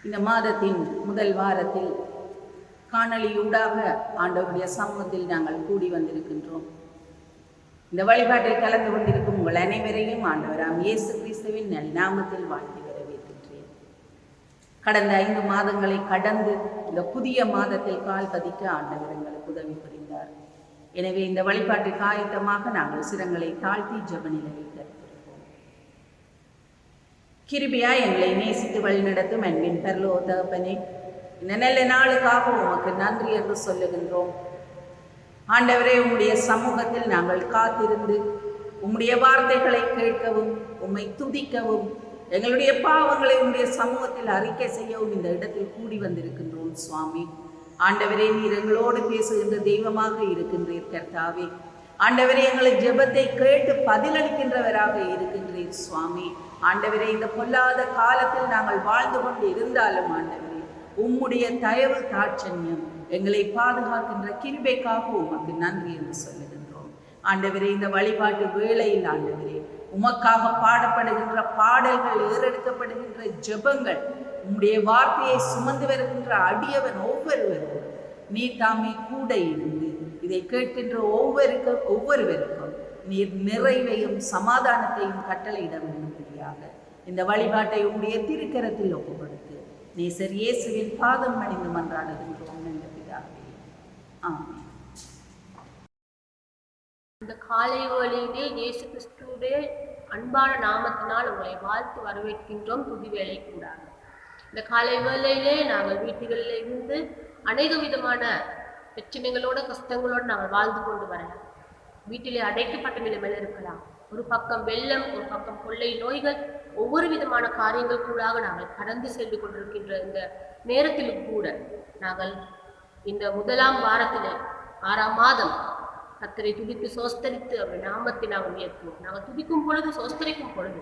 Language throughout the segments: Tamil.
இந்த மாதத்தின் முதல் வாரத்தில் காணொளியூடாக ஆண்டவருடைய சமூகத்தில் நாங்கள் கூடி வந்திருக்கின்றோம். இந்த வழிபாட்டில் கலந்து கொண்டிருக்கும் உங்கள் அனைவரையும் ஆண்டவராம் இயேசு கிறிஸ்துவின் நாமத்தில் வாழ்த்தி வரவேற்கின்றேன். கடந்த 5 மாதங்களை கடந்து இந்த புதிய மாதத்தில் கால் பதிக்க ஆண்டவர் எங்களுக்கு உதவி புரிந்தார். எனவே இந்த வழிபாட்டுக்கு ஆயத்தமாக நாங்கள் சிரங்களை தாழ்த்தி ஜெபநிலையில் கருத்திருப்போம். கிருபையாய் எங்களை நேசித்து வழிநடத்தும் அன்பின் பரலோக தகப்பனே, இந்த நல்ல நாளுக்காக உமக்கு நன்றி என்று சொல்லுகின்றோம். ஆண்டவரே, உம்முடைய சமூகத்தில் நாங்கள் காத்திருந்து உம்முடைய வார்த்தைகளை கேட்கவும் உம்மை துதிக்கவும் எங்களுடைய பாவங்களை உம்முடைய சமூகத்தில் அறிக்கை செய்யவும் இந்த இடத்தில் கூடி வந்திருக்கின்றோம். சுவாமி ஆண்டவரே, நீர் எங்களோடு பேசுகின்ற தெய்வமாக இருக்கின்றீர். கர்த்தாவே ஆண்டவரே, எங்களை ஜெபத்தை கேட்டு பதிலளிக்கின்றவராக இருக்கின்றீர். சுவாமி ஆண்டவரே, இந்த பொல்லாத காலத்தில் நாங்கள் வாழ்ந்து கொண்டு இருந்தாலும் ஆண்டவரே, உம்முடைய தயவு தாட்சண்யம் எங்களை பாதுகாக்கின்ற கிருபைக்காக உமக்கு நன்றி என்று சொல்லுகின்றோம். ஆண்டவரே, இந்த வழிபாட்டு வேளையில் ஆண்டவரே, உமக்காக பாடப்படுகின்ற பாடல்கள், ஏறெடுக்கப்படுகின்ற ஜெபங்கள், உம்முடைய வார்த்தையை சுமந்து வருகின்ற அடியவன் ஒவ்வொருவரும் நீர் தாமே கூட இருந்து இதை கேட்கின்ற ஒவ்வொருவருக்கும் நீர் நிறைவையும் சமாதானத்தையும் கட்டளையிட வேண்டும்படியாக இந்த வழிபாட்டை உம்முடைய திருக்கரத்தில் ஒப்புக்கொடுத்து நேசர் இயேசுவின் பாதம் அணிந்து மன்றாடுகின்றோம் என்ற பிதாவே, ஆமென். இந்த காலை வேளையிலே இயேசு கிறிஸ்துவுடைய அன்பான நாமத்தினால் உங்களை வாழ்த்து வரவேற்கின்றோம். புது வேலை கூடாது. இந்த காலை வேளையிலே நாங்கள் வீட்டுகளில் இருந்து அநேக விதமான பிரச்சனைகளோட கஷ்டங்களோடு நாங்கள் வாழ்ந்து கொண்டு வரலாம். வீட்டிலே அடைக்கப்பட்ட நிலைமையில் இருக்கலாம். ஒரு பக்கம் வெள்ளம், ஒரு பக்கம் கொள்ளை நோய்கள், ஒவ்வொரு விதமான காரியங்களுக்குள்ளாக நாங்கள் கடந்து சென்று கொண்டிருக்கின்ற இந்த நேரத்திலும் கூட நாங்கள் இந்த முதலாம் வாரத்திலே 6ஆம் மாதம் கர்த்தரை துதித்து சோஸ்தரித்து அவருடைய நாமத்தை நாங்கள் உயர்த்துவோம். நாங்கள் துதிக்கும் பொழுது, சோஸ்தரிக்கும் பொழுது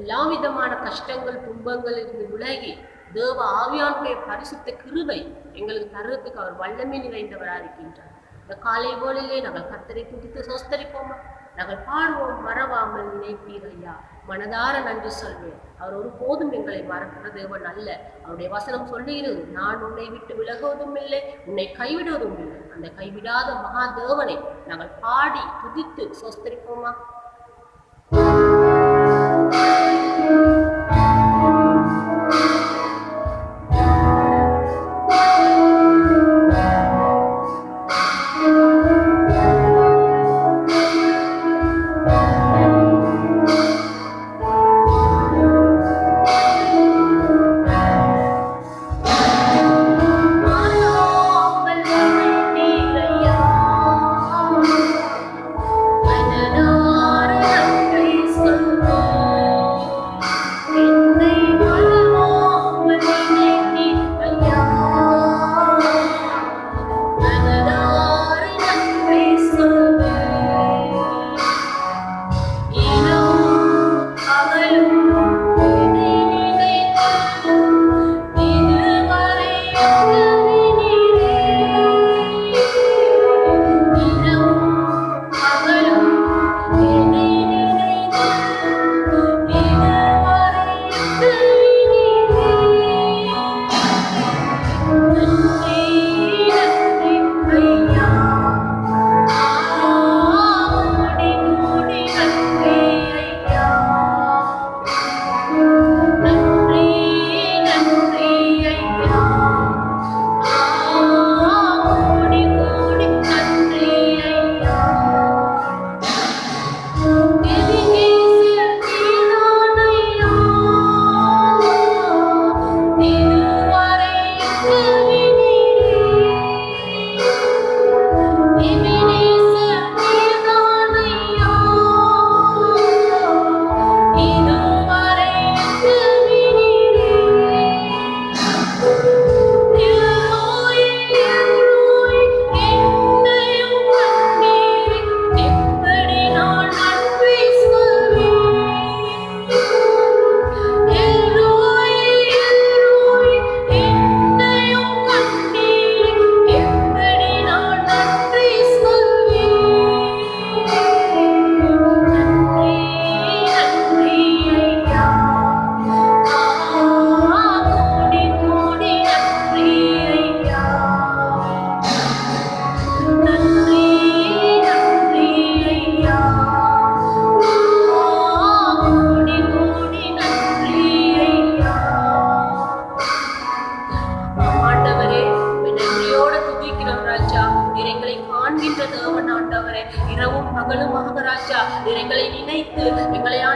எல்லா விதமான கஷ்டங்கள், துன்பங்கள் இருந்து விலகி தேவ ஆவியானுடைய பரிசுத்த கிருபை எங்களுக்கு தருவதற்கு அவர் வல்லமை நிறைந்தவராக இருக்கின்றார். இந்த காலை வேளையிலே நாங்கள் கர்த்தரை துதித்து சோஸ்தரிப்போமா? நாங்கள் பாடுவோம். மறவாமல் நினைப்பீர் ஐயா, மனதார நன்றி சொல்வேன். அவர் ஒருபோதும் எங்களை மறக்கிற தேவன் அல்ல. அவருடைய வசனம் சொல்லுகிறது, நான் உன்னை விட்டு விலகுவதும் இல்லை, உன்னை கைவிடுவதும் இல்லை. அந்த கைவிடாத மகா தேவனை நாங்கள் பாடி துதித்து சோஸ்தரிப்போமா? I don't know.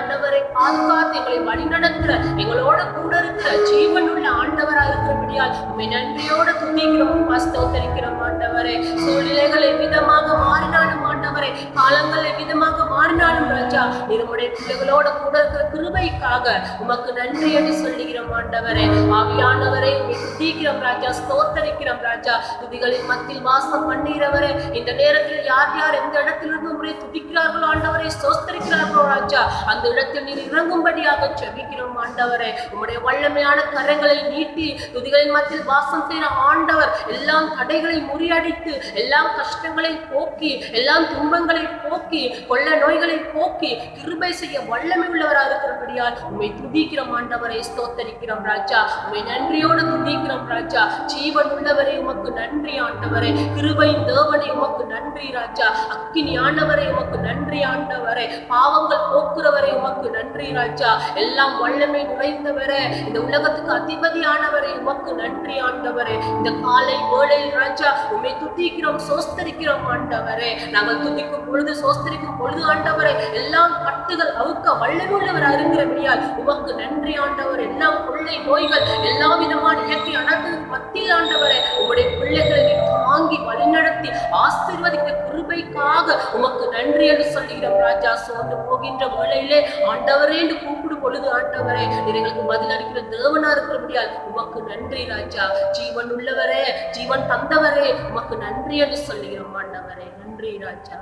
ஆண்டவரை பாதுகாத்து எங்களை வழிநடத்துற எங்களோட கூட இருக்கிற ஜீவனுள்ள ஆண்டவரா இருக்கிறபடியால் உண்மை நன்றியோட துதிக்கிறோம், ஸ்தோத்தரிக்கிறோம் ஆண்டவரே. சூழ்நிலைகள் எவ்விதமாக மாறினாலும் ஆண்டவரே, காலங்கள் எவ்விதமாக மாறினாலும் ராஜா, நம்முடைய பிள்ளைகளோட கூட இருக்கிற கிருபைக்காக உமக்கு நன்றி என்று சொல்லுகிறோம் ஆண்டவரே. ஆவியானவரை துதிக்கிறோம் ராஜா, ஸ்தோத்தரிக்கிறோம் ராஜா. துதிகளின் மத்தியில் வாசம் பண்ணுகிறவரே, இந்த நேரத்தில் யார் யார் எந்த இடத்திலிருந்து உங்களை துதிக்கிறார்களோ ஆண்டவரை, ஸ்தோத்தரிக்கிறார்களோ ராஜா, அந்த இடத்தில் நீர் இறங்கும்படியாக ஜெபிக்கிறோம் ஆண்டவரே. உம்முடைய வல்லமையான கரங்களை நீட்டி துதிகளின் மத்தியில் வாசம் செய்கிற ஆண்டவர் எல்லாம் தடைகளை முறியடித்து எல்லாம் கஷ்டங்களை போக்கி எல்லாம் துன்பங்களை போக்கி கொள்ள நோய்களை போக்கி கிருபை செய்ய வல்லமை உள்ளவராக இருக்கிறபடியால் உண்மை துதிக்கிறோம் ஆண்டவரை, ஸ்தோத்தரிக்கிறோம் ராஜா. உண்மை நன்றியோடு துதிக்கிறோம் ராஜா. ஜீவன் உள்ளவரை உமக்கு நன்றி ஆண்டவரே. கிருபை தேவனை உமக்கு நன்றி ராஜா. அக்கினி ஆண்டவரை உமக்கு நன்றி ஆண்டவரே. பாவங்கள் போக்குறவரை உமக்கு நன்றி ராஜா. எல்லாம் வல்லமை நுழைந்தவரே, இந்த உலகத்துக்கு அதிபதியானவரை உமக்கு நன்றி ஆண்டவரே. இந்த காலை வேளையில் ராஜா உம்மை துதிக்கிறோம், சோஸ்தரிக்கிறோம் ஆண்டவரே. நாங்கள் துதிக்கும் பொழுது சோஸ்தரிக்கும் பொழுது ஆண்டவரே, எல்லாம் கட்டுகள் அவுக்க வல்லமை உள்ளவர் இருக்கிறபடியால் உமக்கு நன்றி ஆண்டவர். எல்லாம் கொள்ளை நோய்கள் எல்லா விதமான இயற்கை அனர்த்தத்துக்கு மத்தியில் ஆண்டவரே, உங்களுடைய பிள்ளைகளை தாங்கி வழிநடத்தி ஆசீர்வதிக்க கிருபைக்காக உமக்கு நன்றி என்று சொல்லுகிறோம் ராஜா. சோர்ந்து போகின்ற வேளையிலே ஆண்டவரே என்று கூப்பிடும் பொழுது ஆண்டவரே, எங்களுக்கு பதில் அளிக்கிற தேவனா இருக்கிறபடியால் உமக்கு நன்றி ராஜா. ஜீவன் உள்ளவரே, ஜீவன் தந்தவரே, உமக்கு நன்றி என்று சொல்லுகிறோம் ஆண்டவரே. நன்றி ராஜா.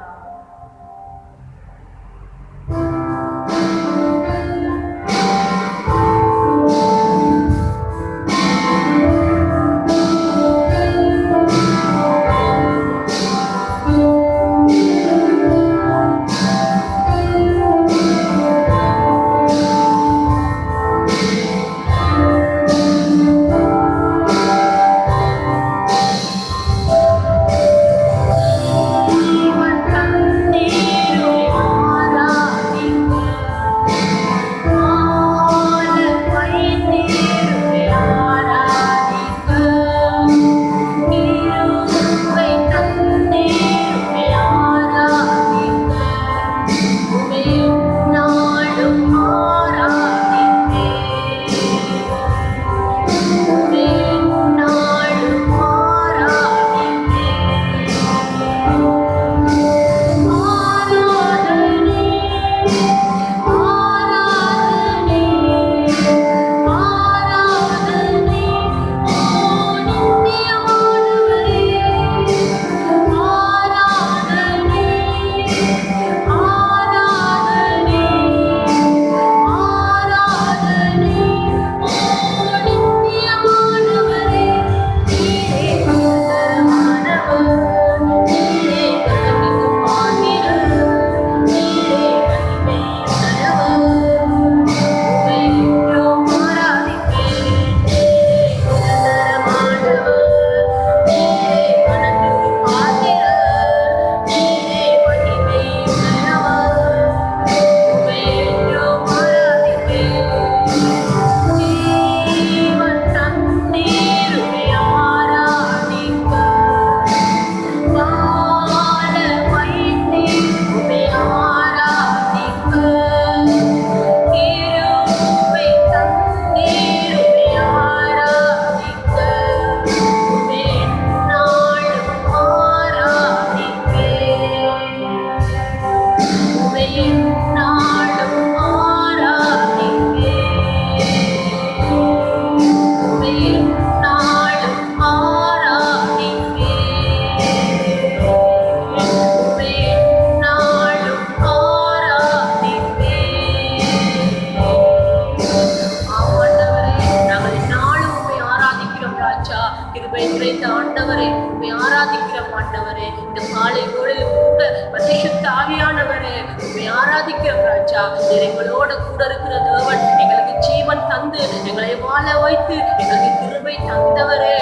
எங்களோட கூட இருக்கிற தேவன், எங்களுக்கு ஜீவன் தந்து எங்களை வாழ வைத்து எங்களுக்கு கிருபை தந்தவரே,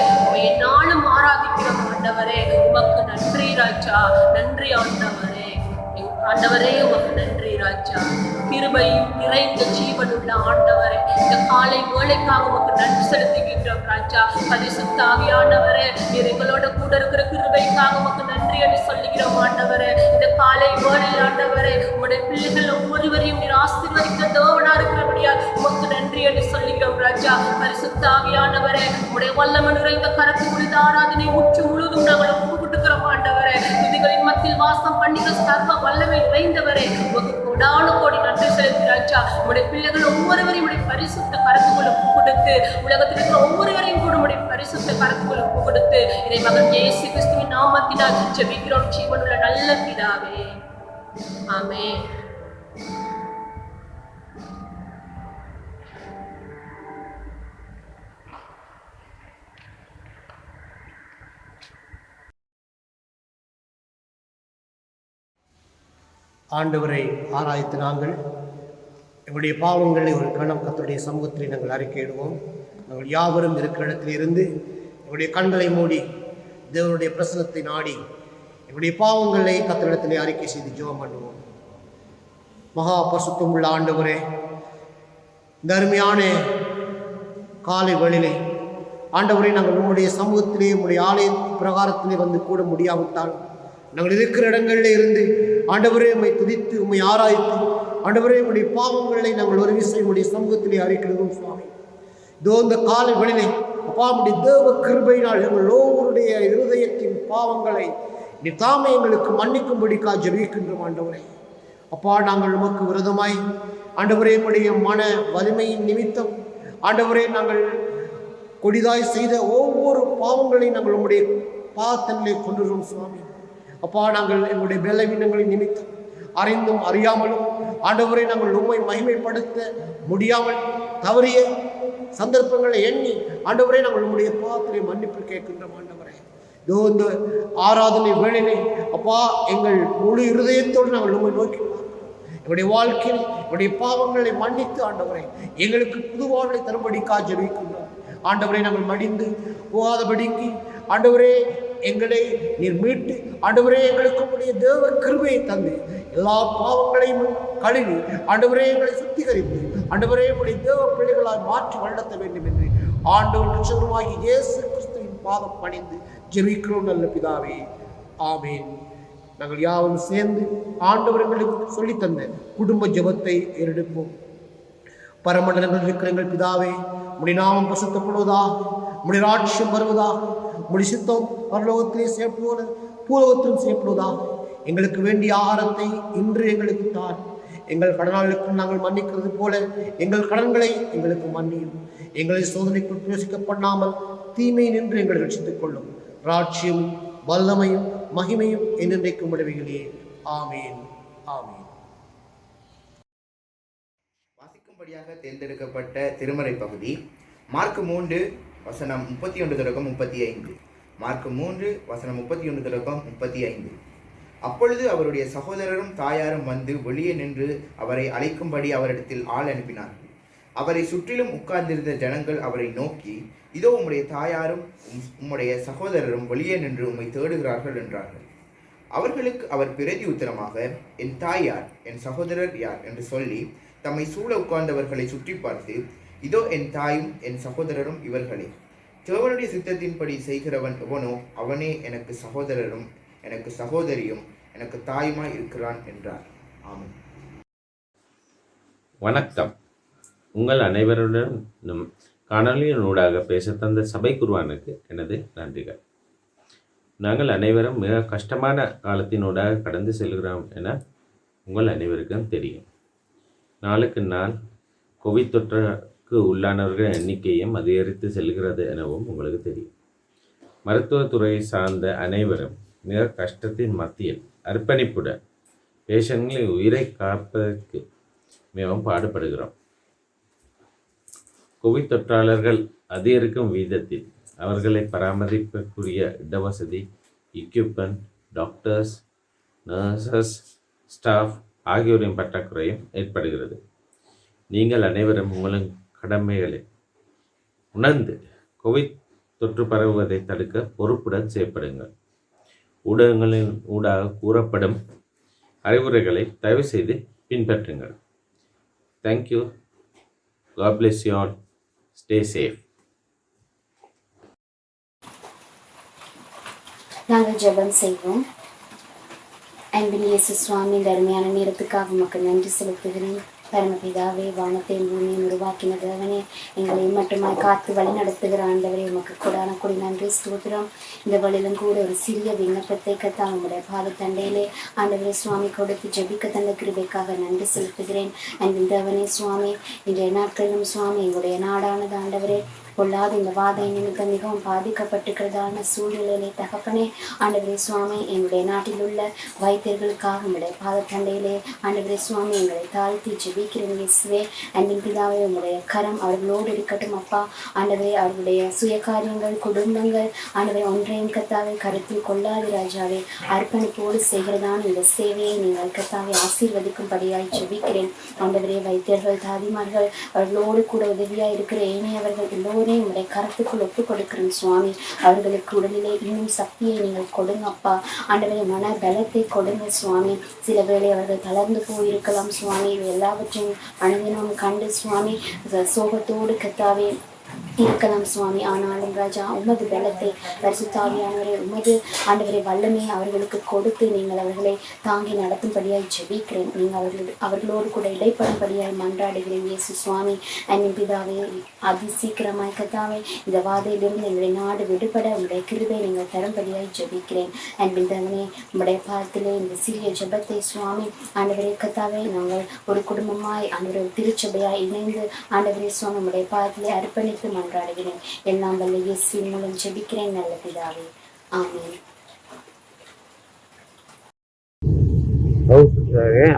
நாளும் ஆராதிக்கிறோம் ஆண்டவரே. உமக்கு நன்றி ராஜா, நன்றி ஆண்டவரே. ஆண்டவரே உமக்கு நன்றி ராஜா. கிருபையும் நிறைந்த ஜீவனுள்ள ஆண்டவரே, இந்த காலை வேளைக்காக உமக்கு நன்றி செலுத்துகின்றோம் ராஜா. பரிசுத்த ஆவியானவரே, நீர் எங்களோட கூட இருக்கிற கிருபைக்காக உமக்கு நன்றி என்று சொல்லுகிறோம் ஆண்டவரே. இந்த காலை வேளையில் ஆண்டவரே, உங்களுடைய பிள்ளைகள் ஒவ்வொருவரையும் நீர் ஆசீர்வதிக்க தேவனா இருக்கிறபடியால் உமக்கு நன்றி என்று சொல்லுகிறோம் ராஜா. பரிசுத்த ஆவியானவரே, உங்களுடைய வல்லமை நிறைந்த கரத்து முடிந்த ஆராதனை முற்று முழுதும் நாங்கள் ஒப்பு கொடுக்கிறோம் ஆண்டவரே. துதிகளின் மத்தியில் வாசம் பண்ணிக்க சர்வ வல்லமை நிறைந்தவரே, உமக்கு கோடான கோடி நன்றி செலுத்தி ராஜா. உங்களுடைய பிள்ளைகள் ஒவ்வொருவரையும் உடைய பரிசுத்த கரத்துக்குள் ஒப்பு கொடுத்து, உலகத்தில் இருக்கிற ஒவ்வொருவரையும் கூட உடைய பரிசுத்த கரத்துக்குள் ஒப்பு கொடுத்து, இதை மகன் இயேசு கிறிஸ்துவின் நாமத்தினால் ஜெபிக்கிறோம் ஜீவனுள்ள நல்ல பிதாவே, ஆமென். ஆண்டவரை ஆராய்த்து நாங்கள் எங்களுடைய பாவங்களை ஒரு கணம் கர்த்தருடைய சமூகத்தில் நாங்கள் அறிக்கையிடுவோம். நாங்கள் யாவரும் இருக்கிற இடத்திலிருந்து எங்களுடைய கண்களை மூடி தேவனுடைய பிரசனத்தை நாடி எங்களுடைய பாவங்களை கர்த்தரிடத்திலே அறிக்கை செய்து ஜெபம் பண்ணுவோம். மகா பரிசுத்தம் உள்ள ஆண்டவரே, இந்த அருமையான காலை வேளையிலே ஆண்டவரை நாங்கள் உங்களுடைய சமூகத்திலே உங்களுடைய ஆலய பிரகாரத்திலே வந்து கூட முடியாவிட்டால் நாங்கள் இருக்கிற இடங்களில் இருந்து ஆண்டவரே உம்மை துதித்து உம்மை ஆராய்த்து ஆண்டவரே உங்களுடைய பாவங்களை நாங்கள் ஒரு விசை உங்களுடைய சமூகத்திலே அறிக்கிறோம் சுவாமி. இதோ இந்த காலை வேளையிலே அப்பா உம்முடைய தேவ கிருபையினால் எங்கள் ஒவ்வொருடைய இருதயத்தின் பாவங்களை நீ தாமே எங்களுக்கு மன்னிக்கும்படிக்கா ஜெபிக்கின்றோம் ஆண்டவரே. அப்பா நாங்கள் உமக்கு விரோதமாய் ஆண்டவரே எங்களுடைய மன வலிமையின் நிமித்தம் ஆண்டவரே நாங்கள் கொடிதாய் செய்த ஒவ்வொரு பாவங்களையும் நாங்கள் உங்களுடைய பாதத்திலே கொண்டுறோம் சுவாமி. அப்பா நாங்கள் எங்களுடைய பலவீனங்களின் நிமித்தம் அறிந்தும் அறியாமலும் ஆண்டவரை நாங்கள் உம்மை மகிமைப்படுத்த முடியாமல் தவறிய சந்தர்ப்பங்களை எண்ணி ஆண்டவரை நாங்கள் உங்களுடைய பாதத்திலே மன்னிப்பு கேட்கின்றோம் ஆண்டவரே. இதோ இந்த ஆராதனை வேளையிலே அப்பா எங்கள் முழு இருதயத்தோடு நாங்கள் உம்மை நோக்கி எங்களுடைய வாழ்க்கையில் எங்களுடைய பாவங்களை மன்னித்து ஆண்டவரை எங்களுக்கு புது வாழ்வை தரும்படிக்கா ஜெபிக்கின்றோம் ஆண்டவரை. நாங்கள் மடிந்து போகாதபடிக்கு ஆண்டவரே எங்களை நீர் மீட்டு ஆண்டவரே எங்களுக்கு உடைய தேவ கிருபையை தந்து எல்லா பாவங்களையும் கழுவி ஆண்டவரே எங்களை சுத்திகரித்து ஆண்டவரே உடைய தேவ பிள்ளைகளால் மாற்றி வளர்த்த வேண்டும் என்று ஆண்டவர் ரட்சகருமாகிய இயேசு கிறிஸ்துவின் பாதம் பணிந்து ஜெபிக்கிறோம் நல்ல பிதாவே, ஆமென். நாங்கள் யாவும் சேர்ந்து ஆண்டவர் எங்களுக்கு சொல்லித்தந்த குடும்ப ஜெபத்தை ஏறெடுப்போம். பரமண்டலங்கள் இருக்கிற எங்கள் பிதாவே, உம்முடைய நாமம் பரிசுத்தப்படுவதாக, உம்முடைய ராஜ்யம் வருவதாக, உம்முடைய சித்தம் பரலோகத்திலே செய்யப்படுவத பூலோகத்திலும் செய்யப்படுவதாக. எங்களுக்கு வேண்டிய ஆகாரத்தை இன்று எங்களுக்கு தார். எங்கள் கடனாளிகளுக்கு நாங்கள் மன்னிக்கிறது போல எங்கள் கடன்களை எங்களுக்கு மன்னியும். எங்களை சோதனைக்குள் பிரவேசிக்க பண்ணாமல் தீமை நின்று எங்களை ரட்சித்துக் கொள்ளும். ராஜ்யம் வல்லமையும் மகிமையும் என்றென்றைக்கும் உடையவைகளே, ஆமேன், ஆமேன். வாசிக்கும்படியாக தேர்ந்தெடுக்கப்பட்ட திருமறை பகுதி மார்க் 3 வசனம் 31 தொடக்கம் 35. மார்க் 3 வசனம் 31 தொடக்கம் 35. அப்பொழுது அவருடைய சகோதரரும் தாயாரும் வந்து வெளியே நின்று அவரை அழைக்கும்படி அவரிடத்தில் ஆள் அனுப்பினார்கள். அவரை சுற்றிலும் உட்கார்ந்திருந்த ஜனங்கள் அவரை நோக்கி, இதோ உம்முடைய தாயாரும் உம்முடைய சகோதரரும் வெளியே நின்று உம்மை தேடுகிறார்கள் என்றார்கள். அவர்களுக்கு அவர் பிரதி உத்தரமாக, என் தாய் யார், என் சகோதரர் யார் என்று சொல்லி தம்மை சூழ உட்கார்ந்தவர்களை சுற்றி பார்த்து, இதோ என் தாயும் என் சகோதரரும் இவர்களே. தேவனுடைய சித்தத்தின்படி செய்கிறவன் எவனோ அவனே எனக்கு சகோதரரும் எனக்கு சகோதரியும் எனக்கு தாயுமாய் இருக்கிறான் என்றார். ஆமென். வணக்கம். உங்கள் அனைவருடனும் காணொலியினூடாக பேச தந்த சபை குருவானுக்கு எனது நன்றிகள். நாங்கள் அனைவரும் மிக கஷ்டமான காலத்தினூடாக கடந்து செல்கிறோம் என உங்கள் அனைவருக்கும் தெரியும். நாளுக்கு நாள் கோவிட் தொற்றுக்கு உள்ளானவர்கள் எண்ணிக்கையும் அதிகரித்து செல்கிறது எனவும் உங்களுக்கு தெரியும். மருத்துவத்துறையை சார்ந்த அனைவரும் மிக கஷ்டத்தின் மத்தியில் அர்ப்பணிப்புடன் பேஷண்ட்களின் உயிரை காப்பதற்கு மிகவும் பாடுபடுகிறோம். கோவிட் தொற்றாளர்கள் அதிகரிக்கும் வீதத்தில் அவர்களை பராமரிப்பக்கூடிய இடவசதி, எக்யூப்மெண்ட், டாக்டர்ஸ், நர்சஸ், ஸ்டாஃப் ஆகியோரின் பற்றாக்குறையும் ஏற்படுகிறது. நீங்கள் அனைவரும் உங்களின் கடமைகளை உணர்ந்து கோவிட் தொற்று பரவுவதை தடுக்க பொறுப்புடன் செயல்படுங்கள். ஊடகங்களின் ஊடாக கூறப்படும் அறிவுரைகளை தயவு செய்து பின்பற்றுங்கள். Thank you. God bless you all. Stay safe. நாங்கள் ஜெபம் செய்வோம். அன்பின் இயேசு சுவாமி, இந்த அருமையான நேரத்துக்காக உமக்கு நன்றி செலுத்துகிறேன். பரமபிதாவே, வானத்தையும் பூமியையும் உருவாக்கின தேவனே, எங்களை மட்டுமாய் காத்து வழி நடத்துகிற ஆண்டவரே, உமக்கு கூடான கூடி நன்றி ஸ்தோத்திரம். இந்த வழியிலும் கூட ஒரு சிறிய விண்ணப்பத்தை கத்தான் உங்களுடைய பாத தண்டையிலே ஆண்டவரே சுவாமி கொடுத்து ஜெபிக்க தந்த கிருபைக்காக நன்றி செலுத்துகிறேன். அன்பின் தேவனே சுவாமி, இன்றைய நாட்களிலும் சுவாமி எங்களுடைய நாடானது ஆண்டவரே பொல்லாத இந்த வாதை நிமித்தம் மிகவும் பாதிக்கப்பட்டிருக்கிறதான சூழ்நிலையிலே தகப்பனே ஆண்டவரே சுவாமி, எங்களுடைய நாட்டில் உள்ள வைத்தியர்களுக்காக உங்களுடைய பாதத்தண்டையிலே ஆண்டவரே சுவாமி எங்களை தாழ்த்தி ஜெபிக்கிறேன் இயேசுவே. அன்பின் பிதாவே, உங்களுடைய கரம் அவர்களோடு இருக்கட்டும் அப்பா. ஆண்டவரே, அவர்களுடைய சுய காரியங்கள், குடும்பங்கள் ஆண்டவரே ஒன்றையும் கத்தாவே கருத்தில் கொள்ளாது ராஜாவே, அர்ப்பணிப்போடு செய்கிறதான இந்த சேவையை நீங்கள் கத்தாவே ஆசீர்வதிக்கும்படியாய் ஜெபிக்கிறேன். ஆண்டவரே, வைத்தியர்கள், தாதிமார்கள், அவர்களோடு கூட உதவியாய் இருக்கிற ஏனையவர்கள் எல்லோரும் உங்களுடைய கருத்துக்குள் ஒப்புக் கொடுக்கிறேன் சுவாமி. அவர்களுக்கு உடலிலே இன்னும் சக்தியை நீங்கள் கொடுங்க அப்பா. ஆண்டவரே, மன பலத்தை கொடுங்க சுவாமி. சில வேளை அவர்கள் தளர்ந்து போயிருக்கலாம் சுவாமி. எல்லாவற்றையும் அனுதினம் கண்டு சுவாமி சோகத்தோடு கத்தாவே இருக்கலாம் சுவாமி. ஆனாலும் ராஜா, உமது பலத்தை பரிசுத்தாவியானவரே, உமது ஆண்டவரை வல்லமையை அவர்களுக்கு கொடுத்து நீங்கள் அவர்களை தாங்கி நடத்தும்படியாய் ஜெபிக்கிறேன். நீங்கள் அவர்களோடு கூட இடைப்படும்படியாய் மன்றாடுகிறேன் இயேசு சுவாமி. அன்பின் பிதாவே, அதி சீக்கிரமாய் கத்தாவே இந்த வாதையிலிருந்து எங்களுடைய நாடு விடுபட உங்களுடைய கிருபை நீங்கள் தரும்படியாய் ஜெபிக்கிறேன். அன்பின் தவனே, உங்களுடைய பாதத்திலே இந்த சிறிய ஜெபத்தை சுவாமி ஆண்டவரே கத்தாவே நாங்கள் ஒரு குடும்பமாய் ஆண்டவரை திருச்சபையாய் இணைந்து ஆண்டவரே சுவாமி உங்களுடைய பாதத்திலே அர்ப்பணித்து மன்றாடுகிறேன். எல்லாம் வல்ல இயேசுவின் மூலம் ஜெபிக்கிறேன் நல்ல பிதாவே. ஆமென்.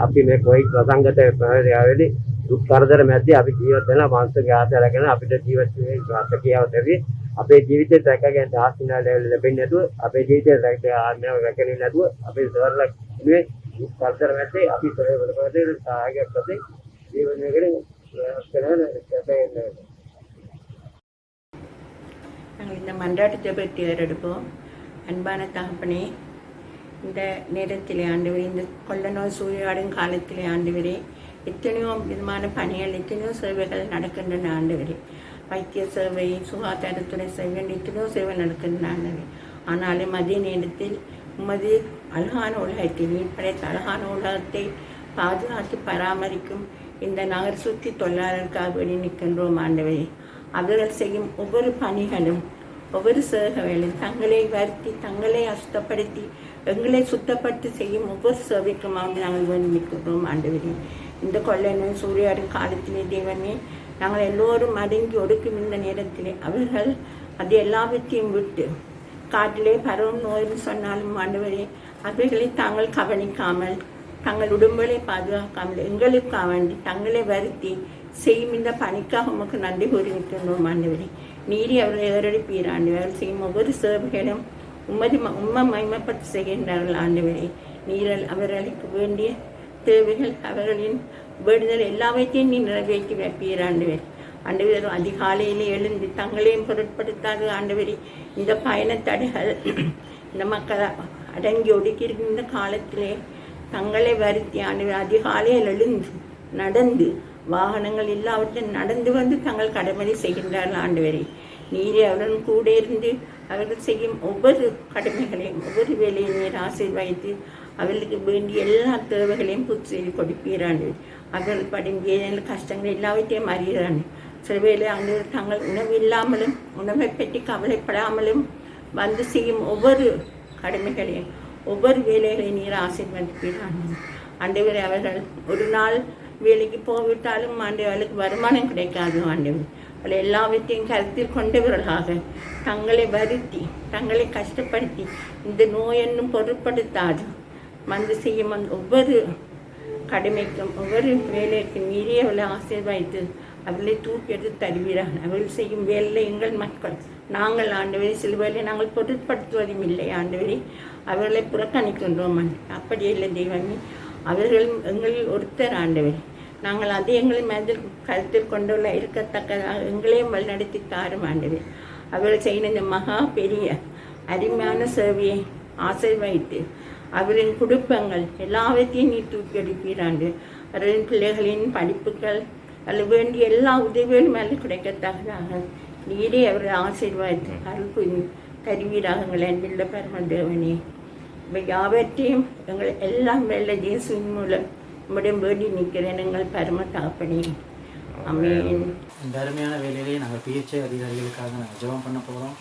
අපි මේ කොයි ප්‍රසංගත ප්‍රහාරයේදී දුක් කරදර මැද්දේ අපි ජීවත් වෙන මානසික ආසාරගෙන අපිට ජීවත් වෙන්නේ වාසකියවතරේ අපේ ජීවිතේ රැකගෙන ආසිනා ලැබෙන්නේ නැතුව අපේ ජීවිතේ රැකගෙන නැතුව අපේ සවරල නේ දුක් කරදර මැද්දේ අපි සොයවලපදේ සාගයක් ප්‍රති ජීවනයකට කරන நாங்கள் இந்த மன்றாட்டு ஜெபத்தை ஏறெடுப்போம். அன்பான தகப்பனே, இந்த நேரத்திலே ஆண்டவரே, இந்த கொள்ள நோய் சூறையாடும் காலத்திலே ஆண்டவரே, எத்தனையோ விதமான பணிகள், எத்தனையோ சேவைகள் நடக்கின்றன ஆண்டவரே. வைத்திய சேவை, சுகாதாரத்துறை சேவை, எத்தனையோ சேவை நடக்கின்றன ஆண்டவரே. ஆனாலும் அதே நேரத்தில் உமது அழகான உலகத்தை, நீர் படைத்த அழகான உலகத்தை பாதுகாத்து பராமரிக்கும் இந்த நகர் சுற்றி தொழிலாளர்களுக்காக வேண்டி நிற்கின்றோம் ஆண்டவரே. அவர்கள் செய்யும் ஒவ்வொரு பணிகளும், ஒவ்வொரு சேவைகளும் தங்களை வருத்தி, தங்களை அசுத்தப்படுத்தி, எங்களை சுத்தப்படுத்தி செய்யும் ஒவ்வொரு சேவைக்குமாக நாங்கள் வேண்டி நிற்கின்றோம் ஆண்டவரே. இந்த கொள்ளை நோய் சூறையாடும் காலத்திலே தேவனே, நாங்கள் எல்லோரும் அடங்கி ஒடுக்கும் இந்த நேரத்திலே அவர்கள் அது எல்லாவற்றையும் விட்டு காட்டிலே பரவும் நோய்னு சொன்னாலும் ஆண்டவரே, அவைகளை தாங்கள் கவனிக்காமல், தங்கள் உடம்புகளை பாதுகாக்காமல், எங்களுக்காக வேண்டி தங்களை வருத்தி செய்யும் இந்த பணிக்காக உமக்கு நன்றி கூறி நிற்கின்றோம் ஆண்டவரே. நீரி அவர்களை ஏறெடுப்பீர் ஆண்டவரே. அவர்கள் செய்யும் ஒவ்வொரு சேவைகளும் உம்மை மகிமைப்பட்டு செய்கின்றார்கள் ஆண்டவரே. நீரல் அவர்களுக்கு வேண்டிய தேவைகள், அவர்களின் வேண்டுதல் எல்லாவற்றையும் நீ நிறைவேற்றி வைப்பீர் ஆண்டவரே. ஆண்டவர் அதிகாலையிலே எழுந்து தங்களையும் பொருட்படுத்தாது ஆண்டவரே. இந்த பயணத்தடைகள் இந்த மக்கள் அடங்கி ஒடுக்கி இருக்கின்ற காலத்திலே தங்களை வருத்தி ஆண்டவர் அதிகாலையில் எழுந்து நடந்து வாகனங்கள் எல்லாவற்றையும் நடந்து வந்து தங்கள் கடமையை செய்கின்றார்கள் ஆண்டவரே. நீரே அவருடன் கூட இருந்து அவர்கள் செய்யும் ஒவ்வொரு கடமைகளையும், ஒவ்வொரு வேலையும் நீர் ஆசீர்வதித்து அவர்களுக்கு வேண்டிய எல்லா தேவைகளையும் பூர்த்தி செய்து கொடுப்பீராண்டு. அவர்கள் படும் வேதனை கஷ்டங்கள் எல்லாவற்றையும் அறிகிறான். சில வேளை ஆண்டவர் தங்கள் உணவு இல்லாமலும் உணவை பற்றி கவலைப்படாமலும் வந்து செய்யும் ஒவ்வொரு கடமைகளையும், ஒவ்வொரு வேலைகளையும் நீர் ஆசீர்வதிப்பீராண்டு. ஆண்டவரை அவர்கள் ஒரு நாள் வேலைக்கு போய்விட்டாலும் ஆண்டவர்களுக்கு வருமானம் கிடைக்காது ஆண்டவர். அதில் எல்லாவற்றையும் கருத்தில் கொண்டவர்களாக தங்களை வருத்தி, தங்களை கஷ்டப்படுத்தி, இந்த நோய் என்னும் பொருட்படுத்தாது வந்து செய்யும் ஒவ்வொரு கடமைக்கும், ஒவ்வொரு வேலைக்கும் நீரே அவளை ஆசீர்வதித்து அவர்களை தூக்கி எடுத்து தருவீராக. அவர்கள் செய்யும் வேலையில் எங்கள் மக்கள் நாங்கள் ஆண்டவரை சிலுவையிலே நாங்கள் பொருட்படுத்துவதும் இல்லை ஆண்டவரை. அவர்களை புறக்கணிக்கின்றோம். அப்படி இல்லை தெய்வமே, அவர்கள் எங்களில் ஒருத்தர் ஆண்டவர். நாங்கள் அதை எங்களின் மனதில் கருத்தில் கொண்டுள்ள இருக்கத்தக்கதாக எங்களையும் வழிநடத்தி தாரும் ஆண்டவர். அவர்கள் செய்கிற இந்த மகா பெரிய அருமையான சேவையை ஆசீர்வதித்து அவரின் குடும்பங்கள் எல்லாவற்றையும் நீ தூக்கி எடுப்பீராண்டு. அவரின் பிள்ளைகளின் படிப்புகள் அதில் வேண்டிய எல்லா உதவிகளும் அதில் கிடைக்கத்தக்கதாக நீரே அவரை ஆசீர்வாதத்தை அருள் தருவீராக எங்கள் அன்பில் பரமதேவனே. இவை யாவற்றையும் எங்கள் எல்லாம் வெள்ள இயேசுவின் மூலம் உம்மிடம் வேண்டி நிற்கிறேன் எங்கள் பரம தகப்பனே. ஆமென். இந்த அருமையான வேலையிலேயே நாங்கள் பிஹெச்ஐ அதிகாரிகளுக்காக நாங்கள் ஜெபம் பண்ண போகிறோம்.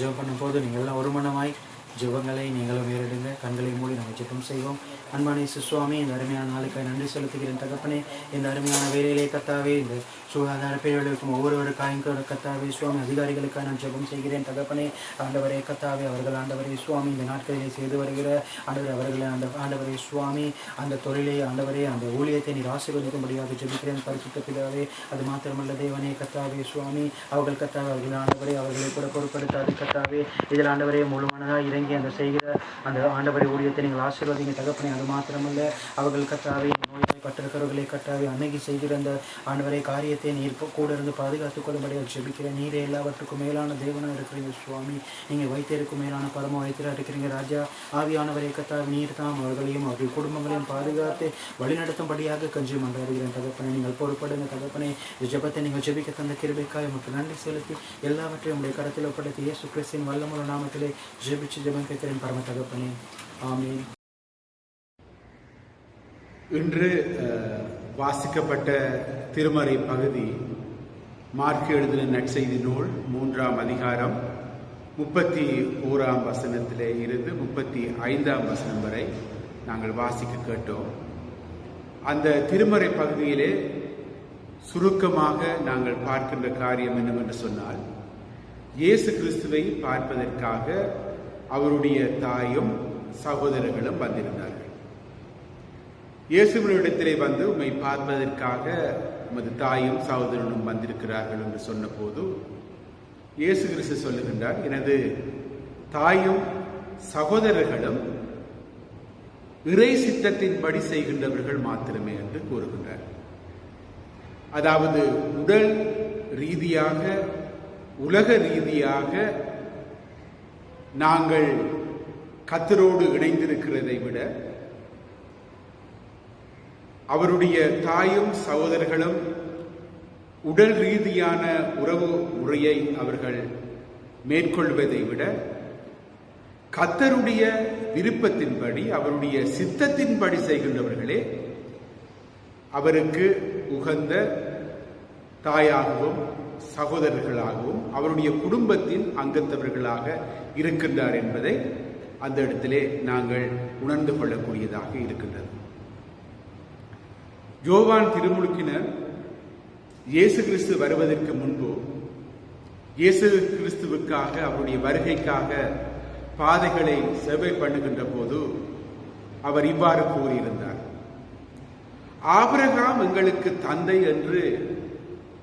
ஜெபம் பண்ணும்போது நீங்கள் எல்லாம் ஒரு மனமாய் ஜெபங்களை நீங்களும் ஏறிடுங்க. கண்களை மூடி நாங்கள் ஜெபம் செய்வோம். அன்பான இயேசு சுவாமி, இந்த அருமையான நாளுக்காக நன்றி செலுத்துகிறேன் தகப்பனே. இந்த அருமையான வேலையிலே கத்தாவே, இந்த சுகாதார பேரர்களுக்கும் ஒவ்வொருவருக்காயும் கத்தாவே சுவாமி, அதிகாரிகளுக்காக நான் ஜெபம் செய்கிறேன் தகப்பனே. ஆண்டவரே கத்தாவே, அவர்கள் ஆண்டவரே சுவாமி இந்த நாட்களிலே செய்து வருகிற ஆண்டவர் அவர்களை ஆண்டவரே சுவாமி அந்த தொழிலை ஆண்டவரே அந்த ஊழியத்தை நீர் ஆசீர்வதிக்கும்படியாக ஜெபிக்கிறேன் பரிசுத்த பிதாவே. அது மாத்திரமல்ல தேவனே கத்தாவே சுவாமி, அவர்கள் கத்தாவே அவர்கள் ஆண்டவரே அவர்களை கூட பொருட்படுத்தாது கத்தாவே. இதில் ஆண்டவரே முழுமனதாக இறங்கி அந்த செய்கிற அந்த ஆண்டவரே ஊழியத்தை நீங்கள் ஆசீர்வதிங்க தகப்பனே. அது மாத்திரமல்ல அவர்கள் கத்தாவே நோய்வாய்ப்பட்டிருக்கிறவர்களை கட்டாவே அணுகி செய்கிற அந்த ஆண்டவரை காரியத்தை நீர் கூட இருந்து பாதுகாத்துக் கொள்ளும்படியாக ஜெபிக்கிறேன். நீரே எல்லாவற்றுக்கும் மேலான தேவனாக இருக்கிறீங்க சுவாமி. நீங்கள் வைத்திருக்கும் மேலான பரம வைத்தியராக இருக்கிறீங்க ராஜா. ஆவியானவரை கத்தாவே நீர் தாம் அவர்களையும் அவர்கள் குடும்பங்களையும் பாதுகாத்து வழிநடத்தும்படியாக கஞ்சி மன்றாடுகிறேன் தகப்பனை. நீங்கள் பொறுப்படுங்க தகப்பனை. ஜெபத்தை நீங்கள் ஜெபிக்க தந்த கிருபைக்காய் உங்களுக்கு நன்றி செலுத்தி எல்லாவற்றையும் உடைய கருத்தில் ஒப்படைத்து இயேசு கிறிஸ்துவின் வல்லமுள்ள நாமத்திலே ஜெபிச்சு ஜெபம் கேட்கிறேன் பரம தகப்பனே. ஆமென். இன்று வாசிக்கப்பட்ட திருமறை பகுதி மார்க்கு எழுதின நற்செய்தி நூல் 3ஆம் அதிகாரம் 31ஆம் வசனத்திலே இருந்து 35ஆம் வசனம் வரை நாங்கள் வாசிக்க கேட்டோம். அந்த திருமறை பகுதியிலே சுருக்கமாக நாங்கள் பார்க்கின்ற காரியம் என்னவென்று சொன்னால், இயேசு கிறிஸ்துவை பார்ப்பதற்காக அவருடைய தாயும் சகோதரர்களும் வந்திருந்தார்கள். இயேசுவினிடத்திலே வந்து உம்மை பார்ப்பதற்காக உமது தாயும் சகோதரனும் வந்திருக்கிறார்கள் என்று சொன்னபோது இயேசு கிறிஸ்து சொல்லுகின்றார், எனது தாயும் சகோதரர்களும் இறை சித்தத்தின்படி செய்கின்றவர்கள் மாத்திரமே என்று கூறுகின்றார். அதாவது உடல் ரீதியாக உலக ரீதியாக நாங்கள் கர்த்தரோடு இணைந்திருக்கிறதை விட அவருடைய தாயும் சகோதரர்களும் உடல் ரீதியான உறவு முறையை அவர்கள் மேற்கொள்வதை விட கர்த்தருடைய விருப்பத்தின்படி அவருடைய சித்தத்தின்படி செய்கின்றவர்களே அவருக்கு உகந்த தாயாகவும் சகோதரர்களாகவும் அவருடைய குடும்பத்தின் அங்கத்தவர்களாக இருக்கின்றார் என்பதை அந்த இடத்திலே நாங்கள் உணர்ந்து கொள்ளக்கூடியதாக இருக்கின்றது. யோவான் திருமுழுக்கினர் இயேசு கிறிஸ்து வருவதற்கு முன்பு இயேசு கிறிஸ்துவுக்காக அவருடைய வருகைக்காக பாதைகளை சேவை பண்ணுகின்ற போது அவர் இவ்வாறு கூறியிருந்தார், ஆபிரகாம் எங்களுக்கு தந்தை என்று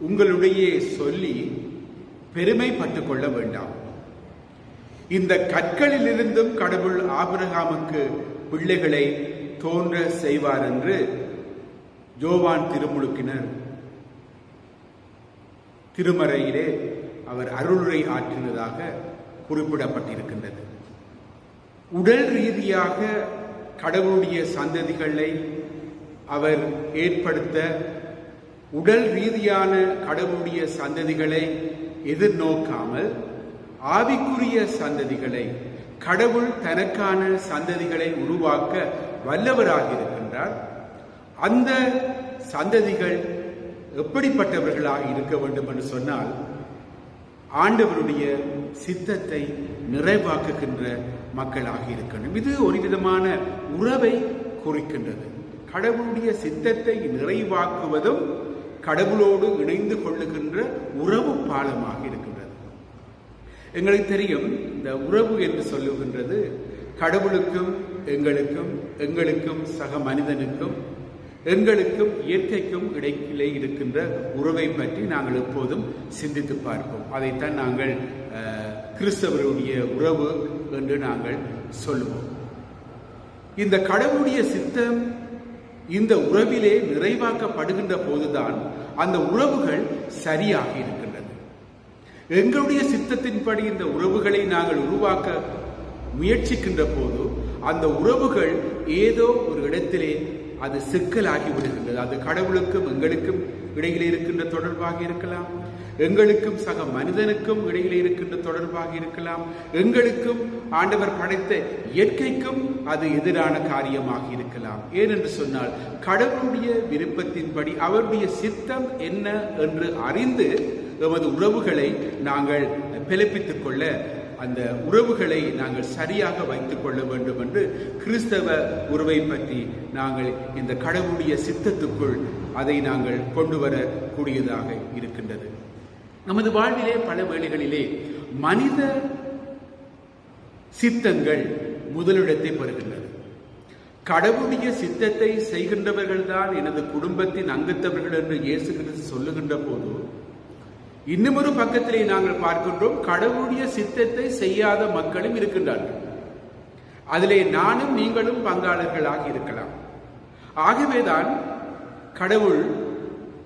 உங்களுடைய சொல்லி பெருமைப்பட்டுக் கொள்ள வேண்டாம். இந்த கற்களிலிருந்தும் கடவுள் ஆபிரகாமுக்கு பிள்ளைகளை தோன்ற செய்வார் என்று யோவான் திருமுழுக்கினர் திருமறையிலே அவர் அருளுரை ஆற்றினதாக குறிப்பிடப்பட்டிருக்கின்றது. உடல் ரீதியாக கடவுளுடைய சந்ததிகளை அவர் ஏற்படுத்த உடல் ரீதியான கடவுளுடைய சந்ததிகளை எதிர்நோக்காமல் ஆவிக்குரிய சந்ததிகளை கடவுள் தனக்கான சந்ததிகளை உருவாக்க வல்லவராக இருக்கின்றார். அந்த சந்ததிகள் எப்படிப்பட்டவர்களாக இருக்க வேண்டும் என்று சொன்னால், ஆண்டவருடைய சித்தத்தை நிறைவாக்குகின்ற மக்களாக இருக்கணும். இது ஒரு விதமான உறவை குறிக்கின்றது. கடவுளுடைய சித்தத்தை நிறைவாக்குவதும் கடவுளோடு இணைந்து கொள்ளுகின்ற உறவு பாலமாக இருக்கின்றது. எங்களுக்கு தெரியும், இந்த உறவு என்று சொல்லுகின்றது கடவுளுக்கும் எங்களுக்கும் சக மனிதனுக்கும் எங்களுக்கும் இயற்கைக்கும் இடையிலே இருக்கின்ற உறவை பற்றி நாங்கள் எப்போதும் சிந்தித்து பார்ப்போம். அதைத்தான் நாங்கள் கிறிஸ்தவருடைய உறவு என்று நாங்கள் சொல்லுவோம். இந்த கடவுளுடைய சித்தம் இந்த உறவிலே நிறைவாக்கப்படுகின்ற போதுதான் அந்த உறவுகள் சரியாக இருக்கின்றது. எங்களுடைய சித்தத்தின்படி இந்த உறவுகளை நாங்கள் உருவாக்க முயற்சிக்கின்ற போது அந்த உறவுகள் ஏதோ ஒரு இடத்திலே அது சிக்கலாகி விடுகின்றது. அது கடவுளுக்கும் எங்களுக்கும் இடையிலே இருக்கின்ற தொடர்பாக இருக்கலாம், எங்களுக்கும் சக மனிதனுக்கும் இடையிலே இருக்கின்ற தொடர்பாக இருக்கலாம், எங்களுக்கும் ஆண்டவர் படைத்த இயற்கைக்கும் அது எதிரான காரியமாக இருக்கலாம். ஏனென்று சொன்னால் கடவுளுடைய விருப்பத்தின்படி அவருடைய சித்தம் என்ன என்று அறிந்து எமது உறவுகளை நாங்கள் பிழைப்பித்துக் கொள்ள, அந்த உறவுகளை நாங்கள் சரியாக வைத்துக் கொள்ள வேண்டும் என்று கிறிஸ்தவ உறவை பற்றி நாங்கள் இந்த கடவுளுடைய சித்தத்துக்குள் அதை நாங்கள் கொண்டு வரக்கூடியதாக இருக்கின்றது. நமது வாழ்விலே பல வேளைகளிலே மனித சித்தங்கள் முதலிடத்தை பெறுகின்றது. கடவுளுடைய சித்தத்தை செய்கின்றவர்கள் தான் எனது குடும்பத்தின் அங்கத்தவர்கள் என்று இயேசு கிறிஸ்து சொல்லுகின்ற போது, இன்னும் ஒரு பக்கத்திலே நாங்கள் பார்க்கின்றோம் கடவுளுடைய சித்தத்தை செய்யாத மக்களும் இருக்கின்றார்கள். அதிலே நானும் நீங்களும் பங்காளர்களாக இருக்கலாம். ஆகவேதான் கடவுள்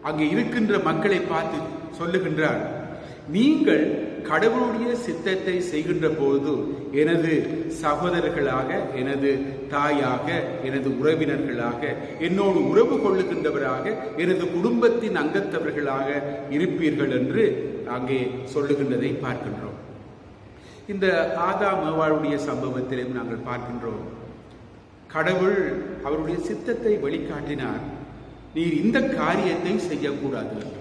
அங்கே இருக்கின்ற மக்களை பார்த்து சொல்லுகின்றார், நீங்கள் கடவுளுடைய சித்தத்தை செய்கின்ற போது எனது சகோதரர்களாக, எனது தாயாக, எனது உறவினர்களாக, என்னோடு உறவு கொள்ளுகின்றவராக, எனது குடும்பத்தின் அங்கத்தவர்களாக இருப்பீர்கள் என்று அங்கே சொல்லுகின்றதை பார்க்கின்றோம். இந்த ஆதாம் ஏவாளுடைய சம்பவத்திலும் நாங்கள் பார்க்கின்றோம், கடவுள் அவருடைய சித்தத்தை வெளிக்காட்டினார், நீர் இந்த காரியத்தை செய்யக்கூடாது என்று.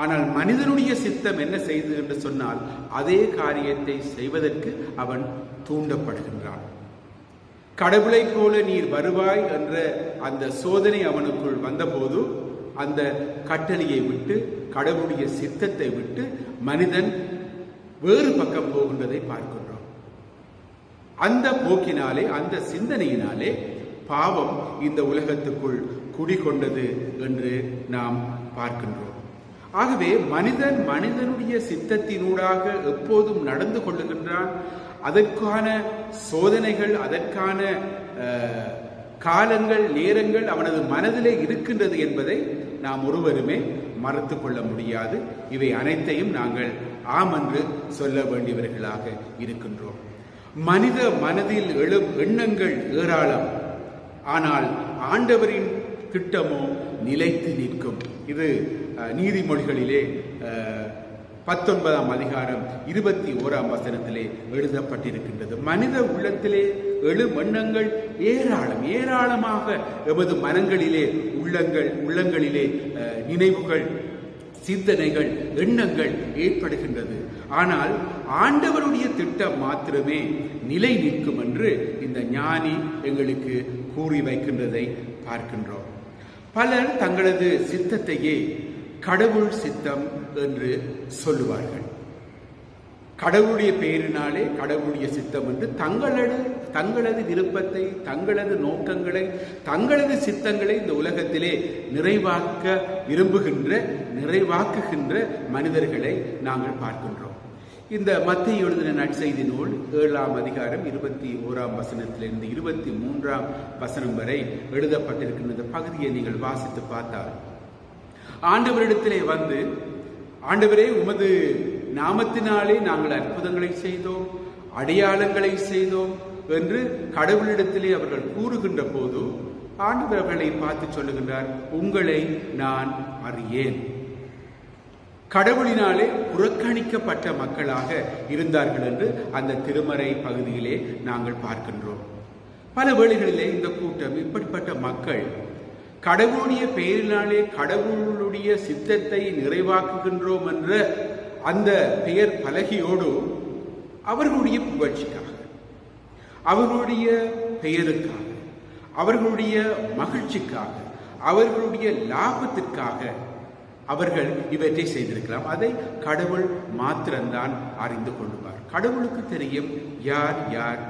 ஆனால் மனிதனுடைய சித்தம் என்ன செய்து என்று சொன்னால் அதே காரியத்தை செய்வதற்கு அவன் தூண்டப்படுகின்றான். கடவுளை போல நீர் வருவாய் என்ற அந்த சோதனை அவனுக்குள் வந்தபோது அந்த கட்டளையை விட்டு, கடவுளுடைய சித்தத்தை விட்டு மனிதன் வேறு பக்கம் போகின்றதை பார்க்கின்றோம். அந்த போக்கினாலே, அந்த சிந்தனையினாலே பாவம் இந்த உலகத்துக்குள் குடிகொண்டது என்று நாம் பார்க்கின்றோம். ஆகவே மனிதன் மனிதனுடைய சித்தத்தினூடாக எப்போதும் நடந்து கொள்ளுகின்றான். அதற்கான சோதனைகள், அதற்கான காலங்கள், நேரங்கள் அவனது மனதிலே இருக்கின்றது என்பதை நாம் ஒருவருமே மறுத்து கொள்ள முடியாது. இவை அனைத்தையும் நாங்கள் ஆம் என்று சொல்ல வேண்டியவர்களாக இருக்கின்றோம். மனித மனதில் எழும் எண்ணங்கள் ஏராளம், ஆனால் ஆண்டவரின் திட்டமோ நிலைத்து நிற்கும். இது நீதிமொழிகளிலே 19ஆம் அதிகாரம் 21ஆம் வசனத்திலே எழுதப்பட்டிருக்கின்றது. மனித உள்ளத்திலே எழும் எண்ணங்கள் ஏராளமாக எமது மனங்களிலே, உள்ளங்களிலே நினைவுகள், சிந்தனைகள், எண்ணங்கள் ஏற்படுகின்றது. ஆனால் ஆண்டவருடைய திட்டம் மாத்திரமே நிலை நிற்கும் என்று இந்த ஞானி எங்களுக்கு கூறி வைக்கின்றதை பார்க்கின்றோம். பலர் தங்களது சித்தத்தையே கடவுள் சித்தம் என்று சொல்லுவார்கள். கடவுளுடைய பெயரினாலே கடவுளுடைய சித்தம் என்று தங்களது விருப்பத்தை, தங்களது நோக்கங்களை, தங்களது சித்தங்களை இந்த உலகத்திலே நிறைவாக்குகின்ற மனிதர்களை நாங்கள் பார்க்கின்றோம். இந்த மத்தேயு எழுதின நற்செய்தி நூல் 7ஆம் அதிகாரம் 21ஆம் வசனத்திலிருந்து 23ஆம் வசனம் வரை எழுதப்பட்டிருக்கின்ற இந்த பகுதியை நீங்கள் வாசித்து பார்த்தால், ஆண்டவரிடத்திலே வந்து, ஆண்டவரே உமது நாமத்தினாலே நாங்கள் அற்புதங்களை செய்தோம், அடையாளங்களை செய்தோம் என்று கடவுளிடத்திலே அவர்கள் கூறுகின்ற போது ஆண்டவர் அவர்களை பார்த்து சொல்லுகின்றார், உங்களை நான் அறியேன். கடவுளினாலே புறக்கணிக்கப்பட்ட மக்களாக இருந்தார்கள் என்று அந்த திருமறை பகுதியிலே நாங்கள் பார்க்கின்றோம். பல வேளைகளிலே இந்த கூட்டம், இப்படிப்பட்ட மக்கள் கடவுளுடைய பெயரினாலே கடவுளுடைய சித்தத்தை நிறைவாக்குகின்றோம் என்ற அந்த பெயர் பலகையோடு அவர்களுடைய புகழ்ச்சிக்காக, அவர்களுடைய பெயருக்காக, அவர்களுடைய மகிழ்ச்சிக்காக, அவர்களுடைய லாபத்திற்காக அவர்கள் இவற்றை செய்திருக்கலாம். அதை கடவுள் மாத்திரம்தான் அறிந்து கொள்வார். கடவுளுக்கு தெரியும் யார் யார்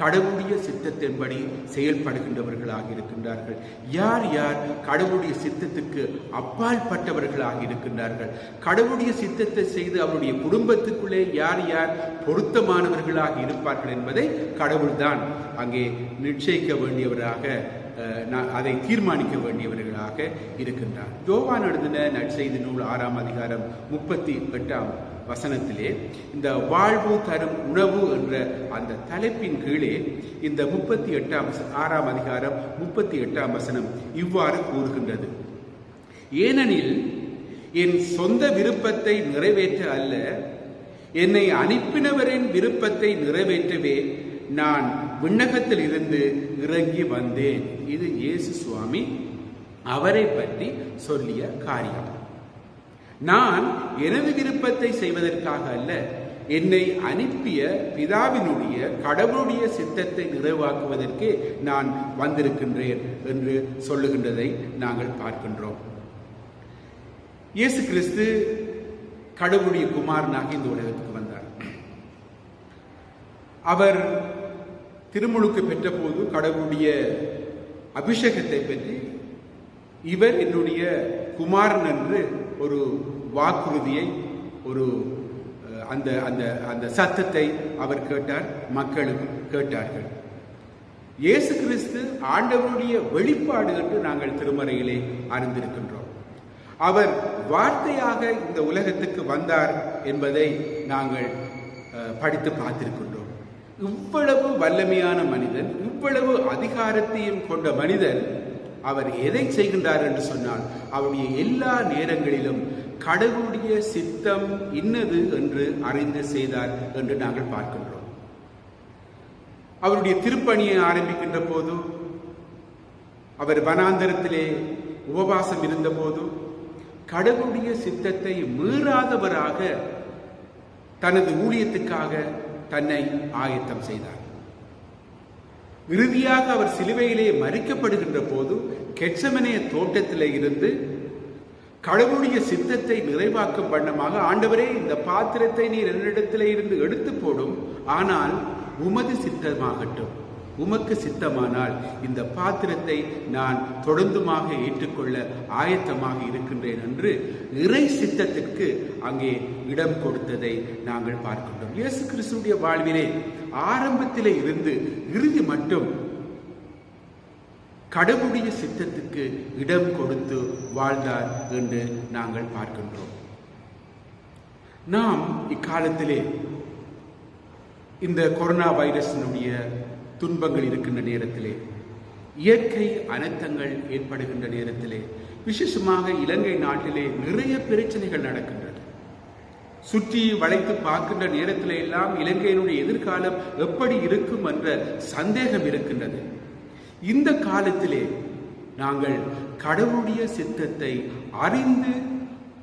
கடவுளுடைய சித்தத்தின்படி செயல்படுகின்றவர்களாக இருக்கின்றார்கள், யார் யார் கடவுளுடைய சித்தத்துக்கு அப்பால் பட்டவர்களாக இருக்கின்றார்கள், கடவுளுடைய சித்தத்தை செய்து அவருடைய குடும்பத்துக்குள்ளே யார் யார் பொருத்தமானவர்களாக இருப்பார்கள் என்பதை கடவுள்தான் அங்கே நிச்சயிக்க வேண்டியவராக அதை தீர்மானிக்க வேண்டியவர்களாக இருக்கின்றார். யோவான் எழுதின நற்செய்தி நூல் 6ஆம் அதிகாரம் 38ஆம் வசனத்திலே இந்த வாழ்வு தரும் உணவு என்ற அந்த தலைப்பின் கீழே இந்த 6ஆம் அதிகாரம் 38ஆம் வசனம் இவ்வாறு கூறுகின்றது: ஏனெனில் என் சொந்த விருப்பத்தை நிறைவேற்ற அல்ல, என்னை அனுப்பினவரின் விருப்பத்தை நிறைவேற்றவே நான் விண்ணகத்தில் இருந்து இறங்கி வந்தேன். இது இயேசு சுவாமி அவரை பற்றி சொல்லிய காரியம். நான் எனது விருப்பத்தை செய்வதற்காக அல்ல, என்னை அனுப்பிய பிதாவினுடைய கடவுளுடைய சித்தத்தை நிறைவாக்குவதற்கே நான் வந்திருக்கின்றேன் என்று சொல்லுகின்றதை நாங்கள் பார்க்கின்றோம். இயேசு கிறிஸ்து கடவுளுடைய குமாரனாக இந்த உலகத்துக்கு வந்தார். அவர் திருமுழுக்கு பெற்ற போது கடவுளுடைய அபிஷேகத்தை பற்றி இவர் என்னுடைய குமாரன் என்று ஒரு வாக்குறுதியை, ஒரு அந்த அந்த அந்த சத்தத்தை அவர் கேட்டார், மக்களும் கேட்டார்கள். இயேசு கிறிஸ்து ஆண்டவருடைய வெளிப்பாடு என்று நாங்கள் திருமறையிலே அறிந்திருக்கின்றோம். அவர் வார்த்தையாக இந்த உலகத்துக்கு வந்தார் என்பதை நாங்கள் படித்து பார்த்திருக்கின்றோம். இவ்வளவு வல்லமையான மனிதன், இவ்வளவு அதிகாரத்தையும் கொண்ட மனிதன், அவர் எதை செய்கின்றார் என்று சொன்னால் அவருடைய எல்லா நேரங்களிலும் கடவுளுடைய சித்தம் இன்னது என்று அறிந்து செய்தார் என்று நாங்கள் பார்க்கின்றோம். அவருடைய திருப்பணியை ஆரம்பிக்கின்ற போது, அவர் வனாந்தரத்திலே உபவாசம் இருந்த போது கடவுளுடைய சித்தத்தை மீறாதவராக தனது ஊழியத்துக்காக தன்னை ஆயத்தம் செய்தார். இறுதியாக அவர் சிலுவையிலே மரிக்கப்படுகின்ற போது கெத்செமனே தோட்டத்திலே இருந்து கடவுளுடைய சித்தத்தை நிறைவாக்கும் வண்ணமாக, ஆண்டவரே, இந்த பாத்திரத்தை நீர் என்னிடத்திலே இருந்து எடுத்து போடும், ஆனால் உமது சித்தமாகட்டும், உமக்கு சித்தமானால் இந்த பாத்திரத்தை நான் தொடர்ந்துமாக ஏற்றுக்கொள்ள ஆயத்தமாக இருக்கின்றேன் என்று இறை சித்தத்திற்கு அங்கே இடம் கொடுத்ததை நாங்கள் பார்க்கின்றோம். இயேசு கிறிஸ்துடைய வாழ்விலே ஆரம்பத்திலே இருந்து இறுதி மட்டும் கடவுளுடைய சித்தத்துக்கு இடம் கொடுத்து வாழ்ந்தார் என்று நாங்கள் பார்க்கின்றோம். நாம் இக்காலத்திலே இந்த கொரோனா வைரஸினுடைய துன்பங்கள் இருக்கின்ற நேரத்திலே, இயற்கை அனர்த்தங்கள் ஏற்படுகின்ற நேரத்திலே, விசேஷமாக இலங்கை நாட்டிலே நிறைய பிரச்சனைகள் நடக்கின்றது. சுற்றி வளைத்து பார்க்கின்ற நேரத்திலே எல்லாம் இலங்கையினுடைய எதிர்காலம் எப்படி இருக்கும் என்ற சந்தேகம் இருக்கின்றது. இந்த காலத்திலே நாங்கள் கடவுளுடைய சித்தத்தை அறிந்து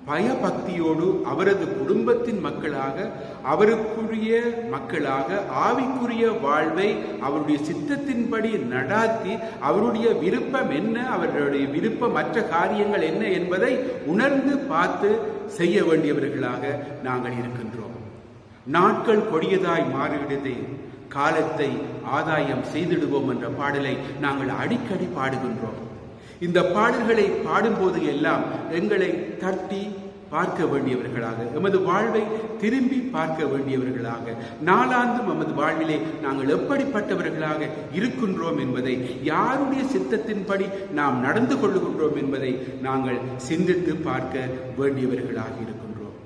பயபக்தியோடு அவரது குடும்பத்தின் மக்களாக, அவருக்குரிய மக்களாக ஆவிக்குரிய வாழ்வை அவருடைய சித்தத்தின்படி நடாத்தி, அவருடைய விருப்பம் என்ன, அவர்களுடைய விருப்பமற்ற காரியங்கள் என்ன என்பதை உணர்ந்து பார்த்து செய்ய வேண்டியவர்களாக நாங்கள் இருக்கின்றோம். நாட்கள் கொடியதாய் மாறிவிடுதே, காலத்தை ஆதாயம் செய்திடுவோம் என்ற பாடலை நாங்கள் அடிக்கடி பாடுகின்றோம். இந்த பாடல்களை பாடும்போது எல்லாம் எங்களை தட்டி பார்க்க வேண்டியவர்களாக, எமது வாழ்வை திரும்பி பார்க்க வேண்டியவர்களாக, நாளாந்தும் எமது வாழ்விலே நாங்கள் எப்படிப்பட்டவர்களாக இருக்கின்றோம் என்பதை, யாருடைய சித்தத்தின்படி நாம் நடந்து கொள்ளுகின்றோம் என்பதை நாங்கள் சிந்தித்து பார்க்க வேண்டியவர்களாக இருக்கின்றோம்.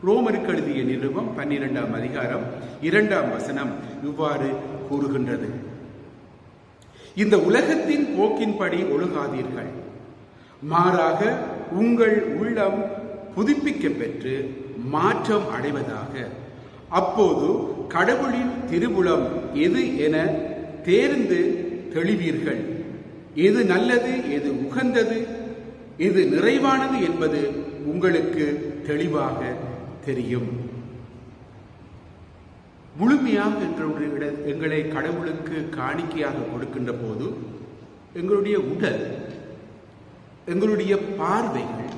ரோமருக்கு எழுதிய நிருபம் 12ஆம் அதிகாரம் 2ஆம் வசனம் இவ்வாறு கூறுகின்றது: இந்த உலகத்தின் போக்கின்படி ஒழுகாதீர்கள், மாறாக உங்கள் உள்ளம் புதுப்பிக்க பெற்று மாற்றம் அடைவதாக. அப்போது கடவுளின் திருவுளம் எது என தேர்ந்து தெளிவீர்கள். எது நல்லது, எது உகந்தது, எது நிறைவானது என்பது உங்களுக்கு தெளிவாக தெரியும். முழுமையாக எங்களை கடவுளுக்கு காணிக்கையாக கொடுக்கின்ற போது எங்களுடைய உடல், எங்களுடைய பார்வைகள்,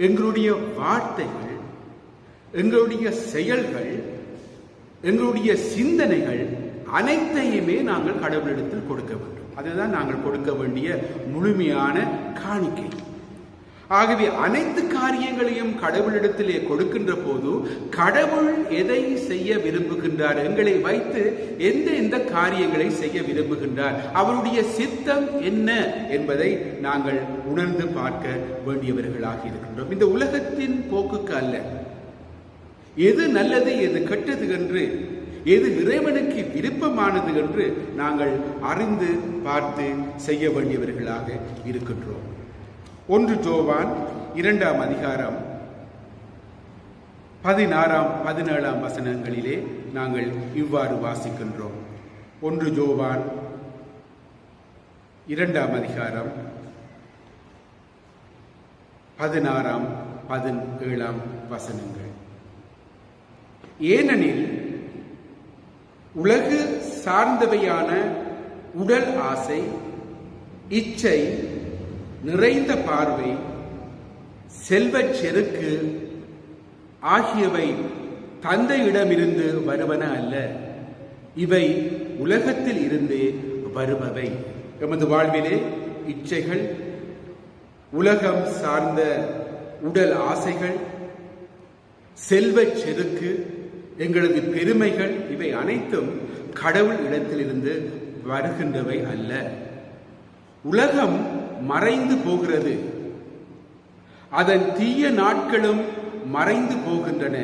எங்களுடைய வார்த்தைகள், எங்களுடைய செயல்கள், எங்களுடைய சிந்தனைகள் அனைத்தையுமே நாங்கள் கடவுளிடத்தில் கொடுக்க வேண்டும். அதுதான் நாங்கள் கொடுக்க வேண்டிய முழுமையான காணிக்கை. ஆகவே அனைத்து காரியங்களையும் கடவுளிடத்திலே கொடுக்கின்ற போது கடவுள் எதை செய்ய விரும்புகின்றார், எங்களை வைத்து எந்த காரியங்களை செய்ய விரும்புகின்றார், அவருடைய சித்தம் என்ன என்பதை நாங்கள் உணர்ந்து பார்க்க வேண்டியவர்களாக இருக்கின்றோம். இந்த உலகத்தின் போக்குக்கு அல்ல, எது நல்லது எது கெட்டது என்று, எது இறைவனுக்கு விருப்பமானது என்று நாங்கள் அறிந்து பார்த்து செய்ய வேண்டியவர்களாக இருக்கின்றோம். 1 யோவான் 2ஆம் அதிகாரம் 16-17 வசனங்களிலே நாங்கள் இவ்வாறு வாசிக்கின்றோம். 1 யோவான் 2ஆம் அதிகாரம் 16-17 வசனங்கள். ஏனெனில் உலகு சார்ந்தவையான உடல் ஆசை, இச்சை, நிறைந்த பார்வை, செல்வச் செருக்கு ஆகியவை தந்தையிடமிருந்து வருவன அல்ல, இவை உலகத்தில் இருந்தே வருபவை. எமது வாழ்விலே இச்சைகள், உலகம் சார்ந்த உடல் ஆசைகள், செல்வச் செருக்கு, எங்களது பெருமைகள், இவை அனைத்தும் கடவுள் இடத்திலிருந்து வருகின்றவை அல்ல. உலகம் மறைந்து போகிறது, அதன் தீய நாட்களும் மறைந்து போகின்றன.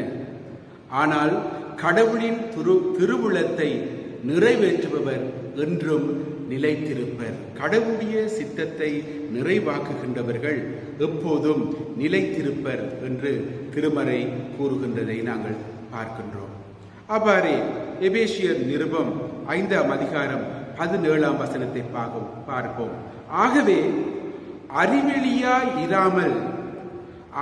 ஆனால் கடவுளின் திருவுளத்தை நிறைவேற்றுபவர் என்றும் நிலைத்திருப்பர். கடவுளுடைய சித்தத்தை நிறைவாக்குகின்றவர்கள் எப்போதும் நிலைத்திருப்பர் என்று திருமறை கூறுகின்றதை நாங்கள் பார்க்கின்றோம். அவ்வாறே எபேசியர் நிருபம் 5ஆம் அதிகாரம் 17ஆம் வசனத்தை பார்ப்போம். ஆகவே அறிவெளியாய் இராமல்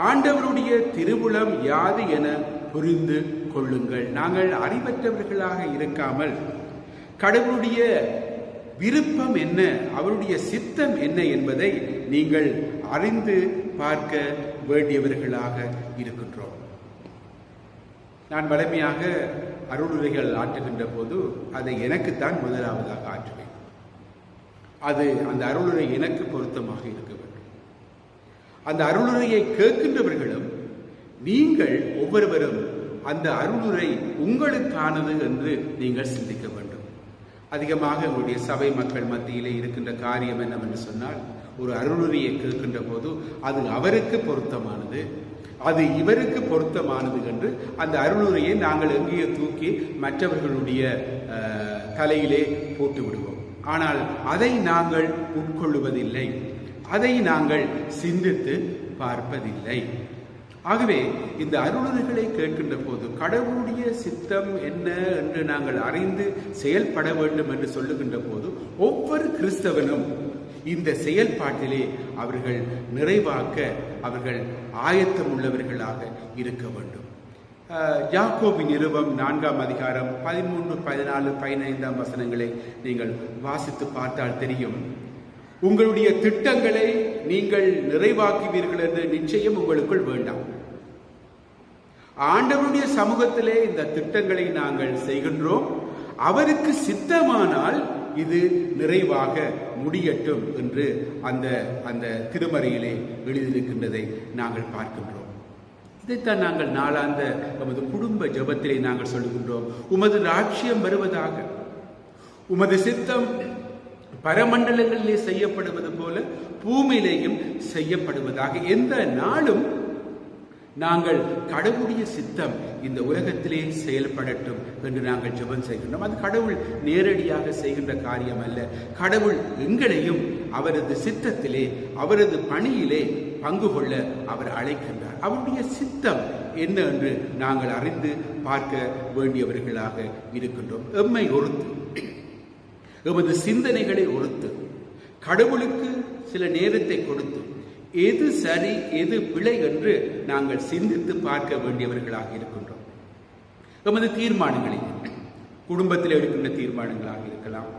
ஆண்டவருடைய திருவுளம் யாது என புரிந்து கொள்ளுங்கள். நாங்கள் அறிவற்றவர்களாக இருக்காமல் கடவுளுடைய விருப்பம் என்ன, அவருடைய சித்தம் என்ன என்பதை நீங்கள் அறிந்து பார்க்க வேண்டியவர்களாக இருக்கின்றோம். நான் வலிமையாக அருளுரைகள் ஆற்றுகின்ற போது அதை எனக்குத்தான் முதலாவதாக ஆற்றுவேன். அந்த அருளுரை எனக்கு பொருத்தமாக இருக்க வேண்டும். அந்த அருளுரையை கேட்கின்றவர்களும் நீங்கள் ஒவ்வொருவரும் அந்த அருளுரை உங்களுக்கானது என்று நீங்கள் சிந்திக்க வேண்டும். அதிகமாக உங்களுடைய சபை மக்கள் மத்தியிலே இருக்கின்ற காரியம் என்னவென்று சொன்னால், ஒரு அருளுரையை கேட்கின்ற போது அது அவருக்கு பொருத்தமானது, அது இவருக்கு பொருத்தமானது என்று அந்த அருளுரையை நாங்கள் எங்கேயோ தூக்கி மற்றவர்களுடைய தலையிலே போட்டு விடுவோம். ஆனால் அதை நாங்கள் உட்கொள்ளுவதில்லை, அதை நாங்கள் சிந்தித்து பார்ப்பதில்லை. ஆகவே இந்த அருளுரைகளை கேட்கின்ற போது கடவுளுடைய சித்தம் என்ன என்று நாங்கள் அறிந்து செயல்பட வேண்டும் என்று சொல்லுகின்ற போது ஒவ்வொரு கிறிஸ்தவனும் இந்த செயல்பாட்டிலே அவர்கள் நிறைவாக்க அவர்கள் ஆயத்தம் உள்ளவர்களாக இருக்க வேண்டும். யாக்கோபின் நிருபம் 4ஆம் அதிகாரம் 13, 14, 15 வசனங்களை நீங்கள் வாசித்து பார்த்தால் தெரியும். உங்களுடைய திட்டங்களை நீங்கள் நிறைவாக்குவீர்கள் என்று நிச்சயம் உங்களுக்குள் வேண்டாம். ஆண்டவருடைய சமூகத்திலே இந்த திட்டங்களை நாங்கள் செய்கின்றோம், அவருக்கு சித்தமானால் இது நிறைவாக முடியட்டும் என்று அந்த திருமறையிலே எழுதியிருக்கின்றதை நாங்கள் பார்க்கின்றோம். இதைத்தான் நாங்கள் நாளாந்த நமது குடும்ப ஜெபத்திலே நாங்கள் சொல்லுகின்றோம். உமது ராஜ்யம் வருவதாக, உமது சித்தம் பரமண்டலங்களிலே செய்யப்படுவது போல பூமியிலேயும் செய்யப்படுவதாக. எந்த நாளும் நாங்கள் கடவுளுடைய சித்தம் இந்த உலகத்திலே செயல்படட்டும் என்று நாங்கள் ஜெபம் செய்கின்றோம். அது கடவுள் நேரடியாக செய்கின்ற காரியம் அல்ல. கடவுள் எங்களையும் அவரது சித்தத்திலே அவரது பணியிலே பங்கு கொள்ள அவர் அழைக்கின்றார். அவருடைய சித்தம் என்ன என்று நாங்கள் அறிந்து பார்க்க வேண்டியவர்களாக இருக்கின்றோம். எம்மை ஒருத்து, எமது சிந்தனைகளை ஒருத்து, கடவுளுக்கு சில நேரத்தை கொடுத்து எது சரி எது பிழை என்று நாங்கள் சிந்தித்து பார்க்க வேண்டியவர்களாக இருக்கின்றோம். எமது தீர்மானங்களை குடும்பத்தில் எடுக்கின்ற தீர்மானங்களாக இருக்கலாம்,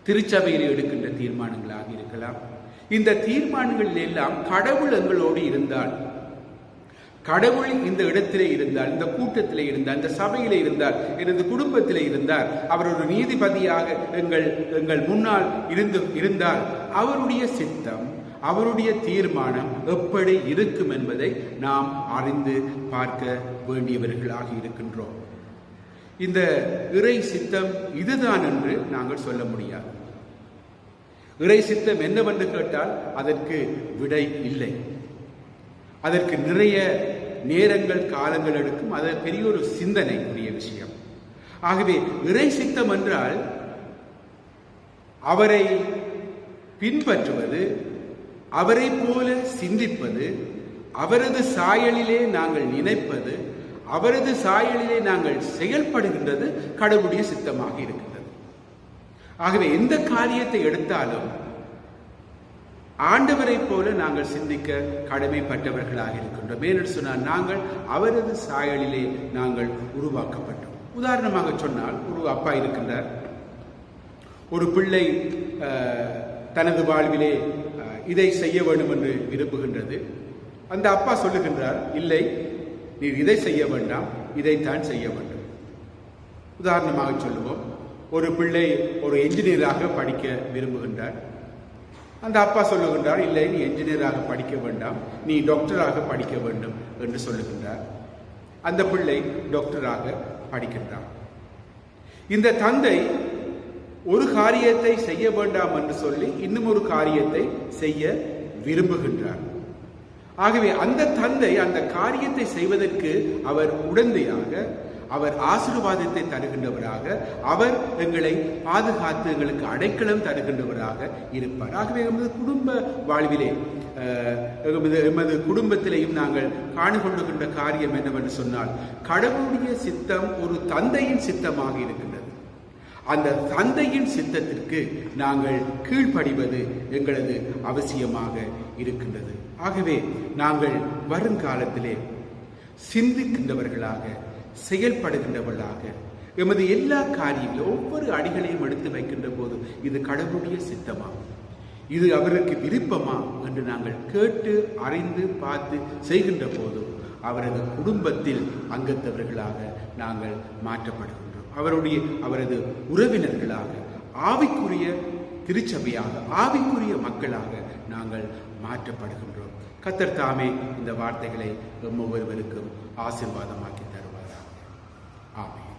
திருச்சபையில் எடுக்கின்ற தீர்மானங்களாக இருக்கலாம். இந்த தீர்மானங்களில் எல்லாம் கடவுள் எங்களோடு இருந்தால், கடவுள் இந்த இடத்திலே இருந்தால், இந்த கூட்டத்திலே இருந்தால், இந்த சபையிலே இருந்தால், எனது குடும்பத்திலே இருந்தால், அவர் ஒரு நீதிபதியாக எங்கள் முன்னால் இருந்தால் அவருடைய சித்தம் அவருடைய தீர்மானம் எப்படி இருக்கும் என்பதை நாம் அறிந்து பார்க்க வேண்டியவர்களாக இருக்கின்றோம். இந்த இறை சித்தம் இதுதான் என்று நாங்கள் சொல்ல முடியாது. இறை சித்தம் என்னவென்று கேட்டால் அதற்கு விடை இல்லை. அதற்கு நிறைய நேரங்கள் காலங்கள் எடுக்கும். அது பெரிய ஒரு சிந்தனைக்குரிய விஷயம். ஆகவே இறை சித்தம் என்றால் அவரை பின்பற்றுவது, அவரை போல சிந்திப்பது, அவரது சாயலிலே நாங்கள் நினைப்பது, அவரது சாயலிலே நாங்கள் செயல்படுகின்றது கடவுளுடைய சித்தமாக இருக்கின்றது. ஆகவே எந்த காரியத்தை எடுத்தாலும் ஆண்டவரை போல நாங்கள் சிந்திக்க கடமைப்பட்டவர்களாக இருக்கின்றோம். ஏனென்று சொன்னால் நாங்கள் அவரது சாயலிலே நாங்கள் உருவாக்கப்பட்டோம். உதாரணமாக சொன்னால், ஒரு அப்பா இருக்கின்றார். ஒரு பிள்ளை தனது வாழ்விலே இதை செய்ய வேண்டும் என்று விரும்புகின்றது. அந்த அப்பா சொல்லுகின்றார், இல்லை, நீ இதை செய்ய வேண்டாம், இதைத்தான் செய்ய வேண்டும். உதாரணமாக சொல்லுவோம், ஒரு பிள்ளை ஒரு என்ஜினியராக படிக்க விரும்புகின்றார். அந்த அப்பா சொல்லுகின்றார், இல்லை, நீ என்ஜினியராக படிக்க வேண்டாம், நீ டாக்டராக படிக்க வேண்டும் என்று சொல்லுகின்றார். அந்த பிள்ளை டாக்டராக படிக்கின்றார். இந்த தந்தை ஒரு காரியத்தை செய்ய வேண்டாம் என்று சொல்லி இன்னும் ஒரு காரியத்தை செய்ய விரும்புகின்றார். ஆகவே அந்த தந்தை அந்த காரியத்தை செய்வதற்கு அவர் உடந்தையாக, அவர் ஆசீர்வாதத்தை தருகின்றவராக, அவர் எங்களை பாதுகாத்து எங்களுக்கு அடைக்கலம் தருகின்றவராக இருப்பார். ஆகவே எமது குடும்ப வாழ்விலே, எமது குடும்பத்திலேயும் நாங்கள் காணுகொள்ளுகின்ற காரியம் என்னவென்று சொன்னால், கடவுளுடைய சித்தம் ஒரு தந்தையின் சித்தமாக இருக்கின்றது. அந்த தந்தையின் சித்தத்திற்கு நாங்கள் கீழ்ப்படிவது எங்களது அவசியமாக இருக்கின்றது. ஆகவே நாங்கள் வருங்காலத்திலே சிந்திக்கின்றவர்களாக, செயல்படுகின்றவர்களாக, எமது எல்லா காரியங்களும் ஒவ்வொரு அடிகளையும் எடுத்து வைக்கின்ற போது இது கடவுளுடைய சித்தமா, இது அவருக்கு விருப்பமா என்று நாங்கள் கேட்டு அறிந்து பார்த்து செய்கின்ற போது அவரது குடும்பத்தில் அங்கத்தவர்களாக நாங்கள் மாற்றப்படுகின்றோம். அவரது உறவினர்களாக, ஆவிக்குரிய திருச்சபையாக, ஆவிக்குரிய மக்களாக நாங்கள் மாற்றப்படுகின்றோம். கர்த்தர் தாமே இந்த வார்த்தைகளை ஒவ்வொருவருக்கும் ஆசீர்வாதமாக்கி தருவாராக. ஆமென்.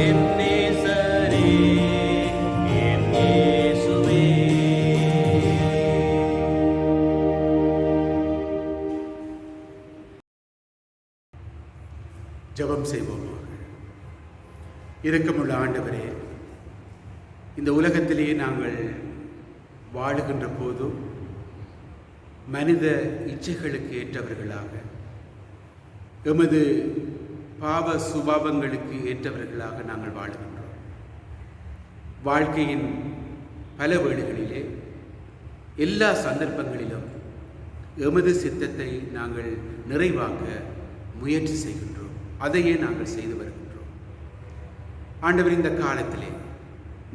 என் ஜெபம் செய்வோமாக. இரக்கமுள்ள ஆண்டவரே, இந்த உலகத்திலேயே நாங்கள் வாழுகின்ற போதும் மனித இச்சைகளுக்கு ஏற்றவர்களாக, எமது பாவ சுபாவங்களுக்கு ஏற்றவர்களாக நாங்கள் வாழுகின்றோம். வாழ்க்கையின் பல வேளைகளிலே எல்லா சந்தர்ப்பங்களிலும் எமது சித்தத்தை நாங்கள் நிறைவாக்க முயற்சி செய்கின்றோம். அதையே நாங்கள் செய்து வருகின்றோம். ஆண்டவர், இந்த காலத்திலே,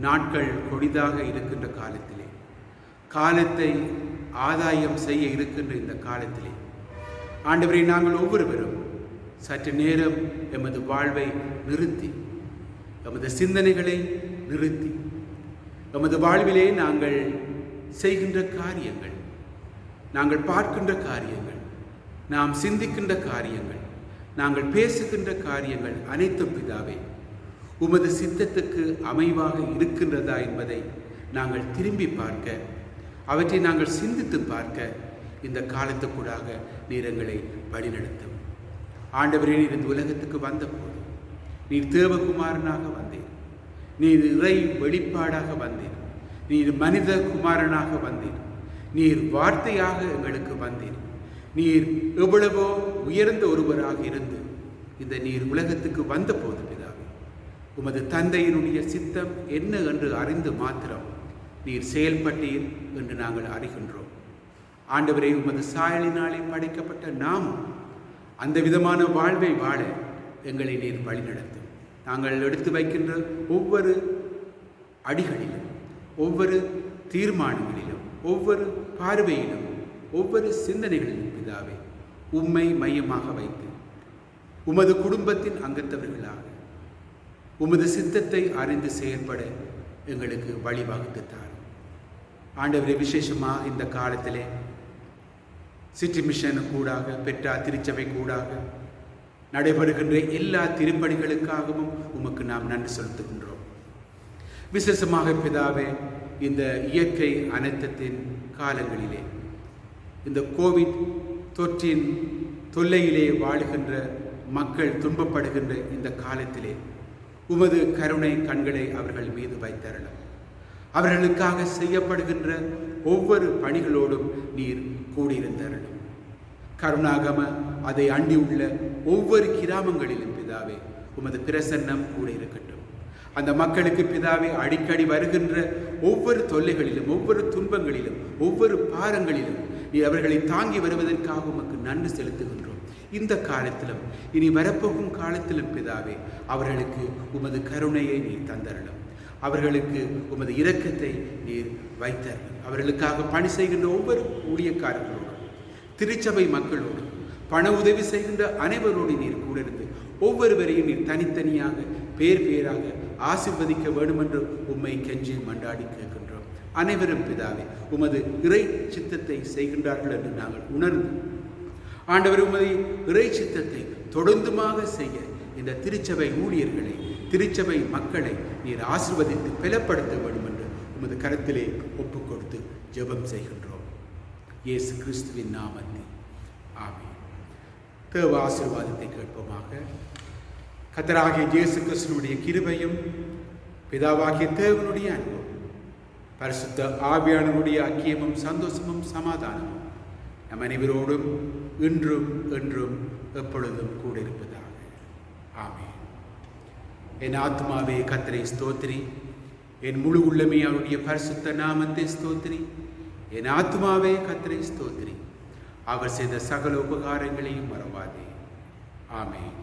நாட்கள் கொடிதாக இருக்கின்ற காலத்திலே, காலத்தை ஆதாயம் செய்ய இருக்கின்ற இந்த காலத்திலே, ஆண்டவரை நாங்கள் ஒவ்வொருவரும் சற்று நேரம் எமது வாழ்வை நிறுத்தி, எமது சிந்தனைகளை நிறுத்தி, எமது வாழ்விலே நாங்கள் செய்கின்ற காரியங்கள், நாங்கள் பார்க்கின்ற காரியங்கள், நாம் சிந்திக்கின்ற காரியங்கள், நாங்கள் பேசுகின்ற காரியங்கள் அனைத்தும் பிதாவே உமது சித்தத்துக்கு அமைவாக இருக்கின்றதா என்பதை நாங்கள் திரும்பி பார்க்க, அவற்றை நாங்கள் சிந்தித்து பார்க்க இந்த காலத்துக்கூடாக நீர் எங்களை வழிநடத்தும். ஆண்டவரே, நீர் இந்த உலகத்துக்கு வந்தபோது நீர் தேவகுமாரனாக வந்தீர், நீர் இறை வெளிப்பாடாக வந்தீர், நீர் மனித குமாரனாக வந்தீர், நீர் வார்த்தையாக எங்களுக்கு வந்தீர். நீர் எவ்வளவோ உயர்ந்த ஒருவராக இருந்து இந்த நீர் உலகத்துக்கு வந்த போது பிதாவே, உமது தந்தையினுடைய சித்தம் என்ன என்று அறிந்து மாத்திரம் நீர் செயல்பட்டீர் என்று நாங்கள் அறிகின்றோம். ஆண்டவரே, உமது சாயலினாலே படைக்கப்பட்ட நாமும் அந்த விதமான வாழ்வை வாழ எங்களை நீர் வழிநடத்தும். நாங்கள் எடுத்து வைக்கின்ற ஒவ்வொரு அடிகளிலும், ஒவ்வொரு தீர்மானங்களிலும், ஒவ்வொரு பார்வையிலும், ஒவ்வொரு சிந்தனைகளிலும் பிதாவே உம்மை மையமாக வைத்து உமது குடும்பத்தின் அங்கத்தவர்களாக உமது சித்தத்தை அறிந்து செயல்பட எங்களுக்கு வழிவகுத்து தாரும். ஆண்டவரே, விசேஷமாக இந்த காலத்திலே சிட்டி மிஷன் கூடாக, பெற்றா திருச்சபை கூடாக நடைபெறுகின்ற எல்லா திருப்பணிகளுக்காகவும் உமக்கு நாம் நன்றி செலுத்துகின்றோம். விசேஷமாக பிதாவே, இந்த இயற்கை அனர்த்தத்தின் காலங்களிலே, இந்த கோவிட் தொற்றின் தொல்லையிலே வாழுகின்ற மக்கள் துன்பப்படுகின்ற இந்த காலத்திலே உமது கருணை கண்களை அவர்கள் மீது வைத்தரலாம். அவர்களுக்காக செய்யப்படுகின்ற ஒவ்வொரு பணிகளோடும் நீர் கூடியிருந்தரலும். கருணாகம அதை அண்டி உள்ள ஒவ்வொரு கிராமங்களிலும் பிதாவே உமது பிரசன்னம் கூட இருக்கட்டும். அந்த மக்களுக்கு பிதாவே அடிக்கடி வருகின்ற ஒவ்வொரு தொல்லைகளிலும், ஒவ்வொரு துன்பங்களிலும், ஒவ்வொரு பாரங்களிலும் நீ அவர்களை தாங்கி வருவதற்காக உமக்கு நன்றி செலுத்துகின்றோம். இந்த காலத்திலும் இனி வரப்போகும் காலத்திலும் பிதாவே அவர்களுக்கு உமது கருணையை நீர் தந்தரலும். அவர்களுக்கு உமது இரக்கத்தை நீர் வைத்தரலும். அவர்களுக்காக பணி செய்கின்ற ஒவ்வொரு ஊழியக்காரர்களோடும், திருச்சபை மக்களோடும், பண உதவி செய்கின்ற அனைவரோடு நீர் கூட இருந்து ஒவ்வொருவரையும் நீர் தனித்தனியாக பேர் பேராக ஆசீர்வதிக்க வேண்டும் என்று உம்மை கெஞ்சி மண்டாடி கேட்கின்றோம். அனைவரும் பிதாவே உமது இறை சித்தத்தை செய்கின்றார்கள் என்று நாங்கள் உணர்ந்து, ஆண்டவர் உமது இறை சித்தத்தை தொடர்ந்துமாக செய்ய இந்த திருச்சபை ஊழியர்களை, திருச்சபை மக்களை நீர் ஆசீர்வதித்து பலப்படுத்த வேண்டும் என்று உமது கரத்திலே ஒப்புக் கொடுத்து ஜெபம் செய்கின்றோம். இயேசு கிறிஸ்துவின் நாமத்தில் ஆமென். தேவ ஆசீர்வாதத்தை கேட்போமாக. கர்த்தராகிய இயேசு கிறிஸ்துவினுடைய கிருபையும், பிதாவாகிய தேவனுடைய அன்பும், பரிசுத்த ஆவியானவருடைய ஐக்கியமும் சந்தோஷமும் சமாதானமும் நம் அனைவரோடும் இன்றும் என்றும் எப்பொழுதும் கூட இருப்பதாக. ஆமென். என் ஆத்மாவே கர்த்தரை ஸ்தோத்திரி, என் முழு உள்ளமே அவருடைய பரிசுத்த நாமத்தை ஸ்தோத்திரி. என் ஆத்மாவே கர்த்தரை ஸ்தோத்திரி, அவர் செய்த சகல உபகாரங்களையும் மறவாதே. ஆமென்.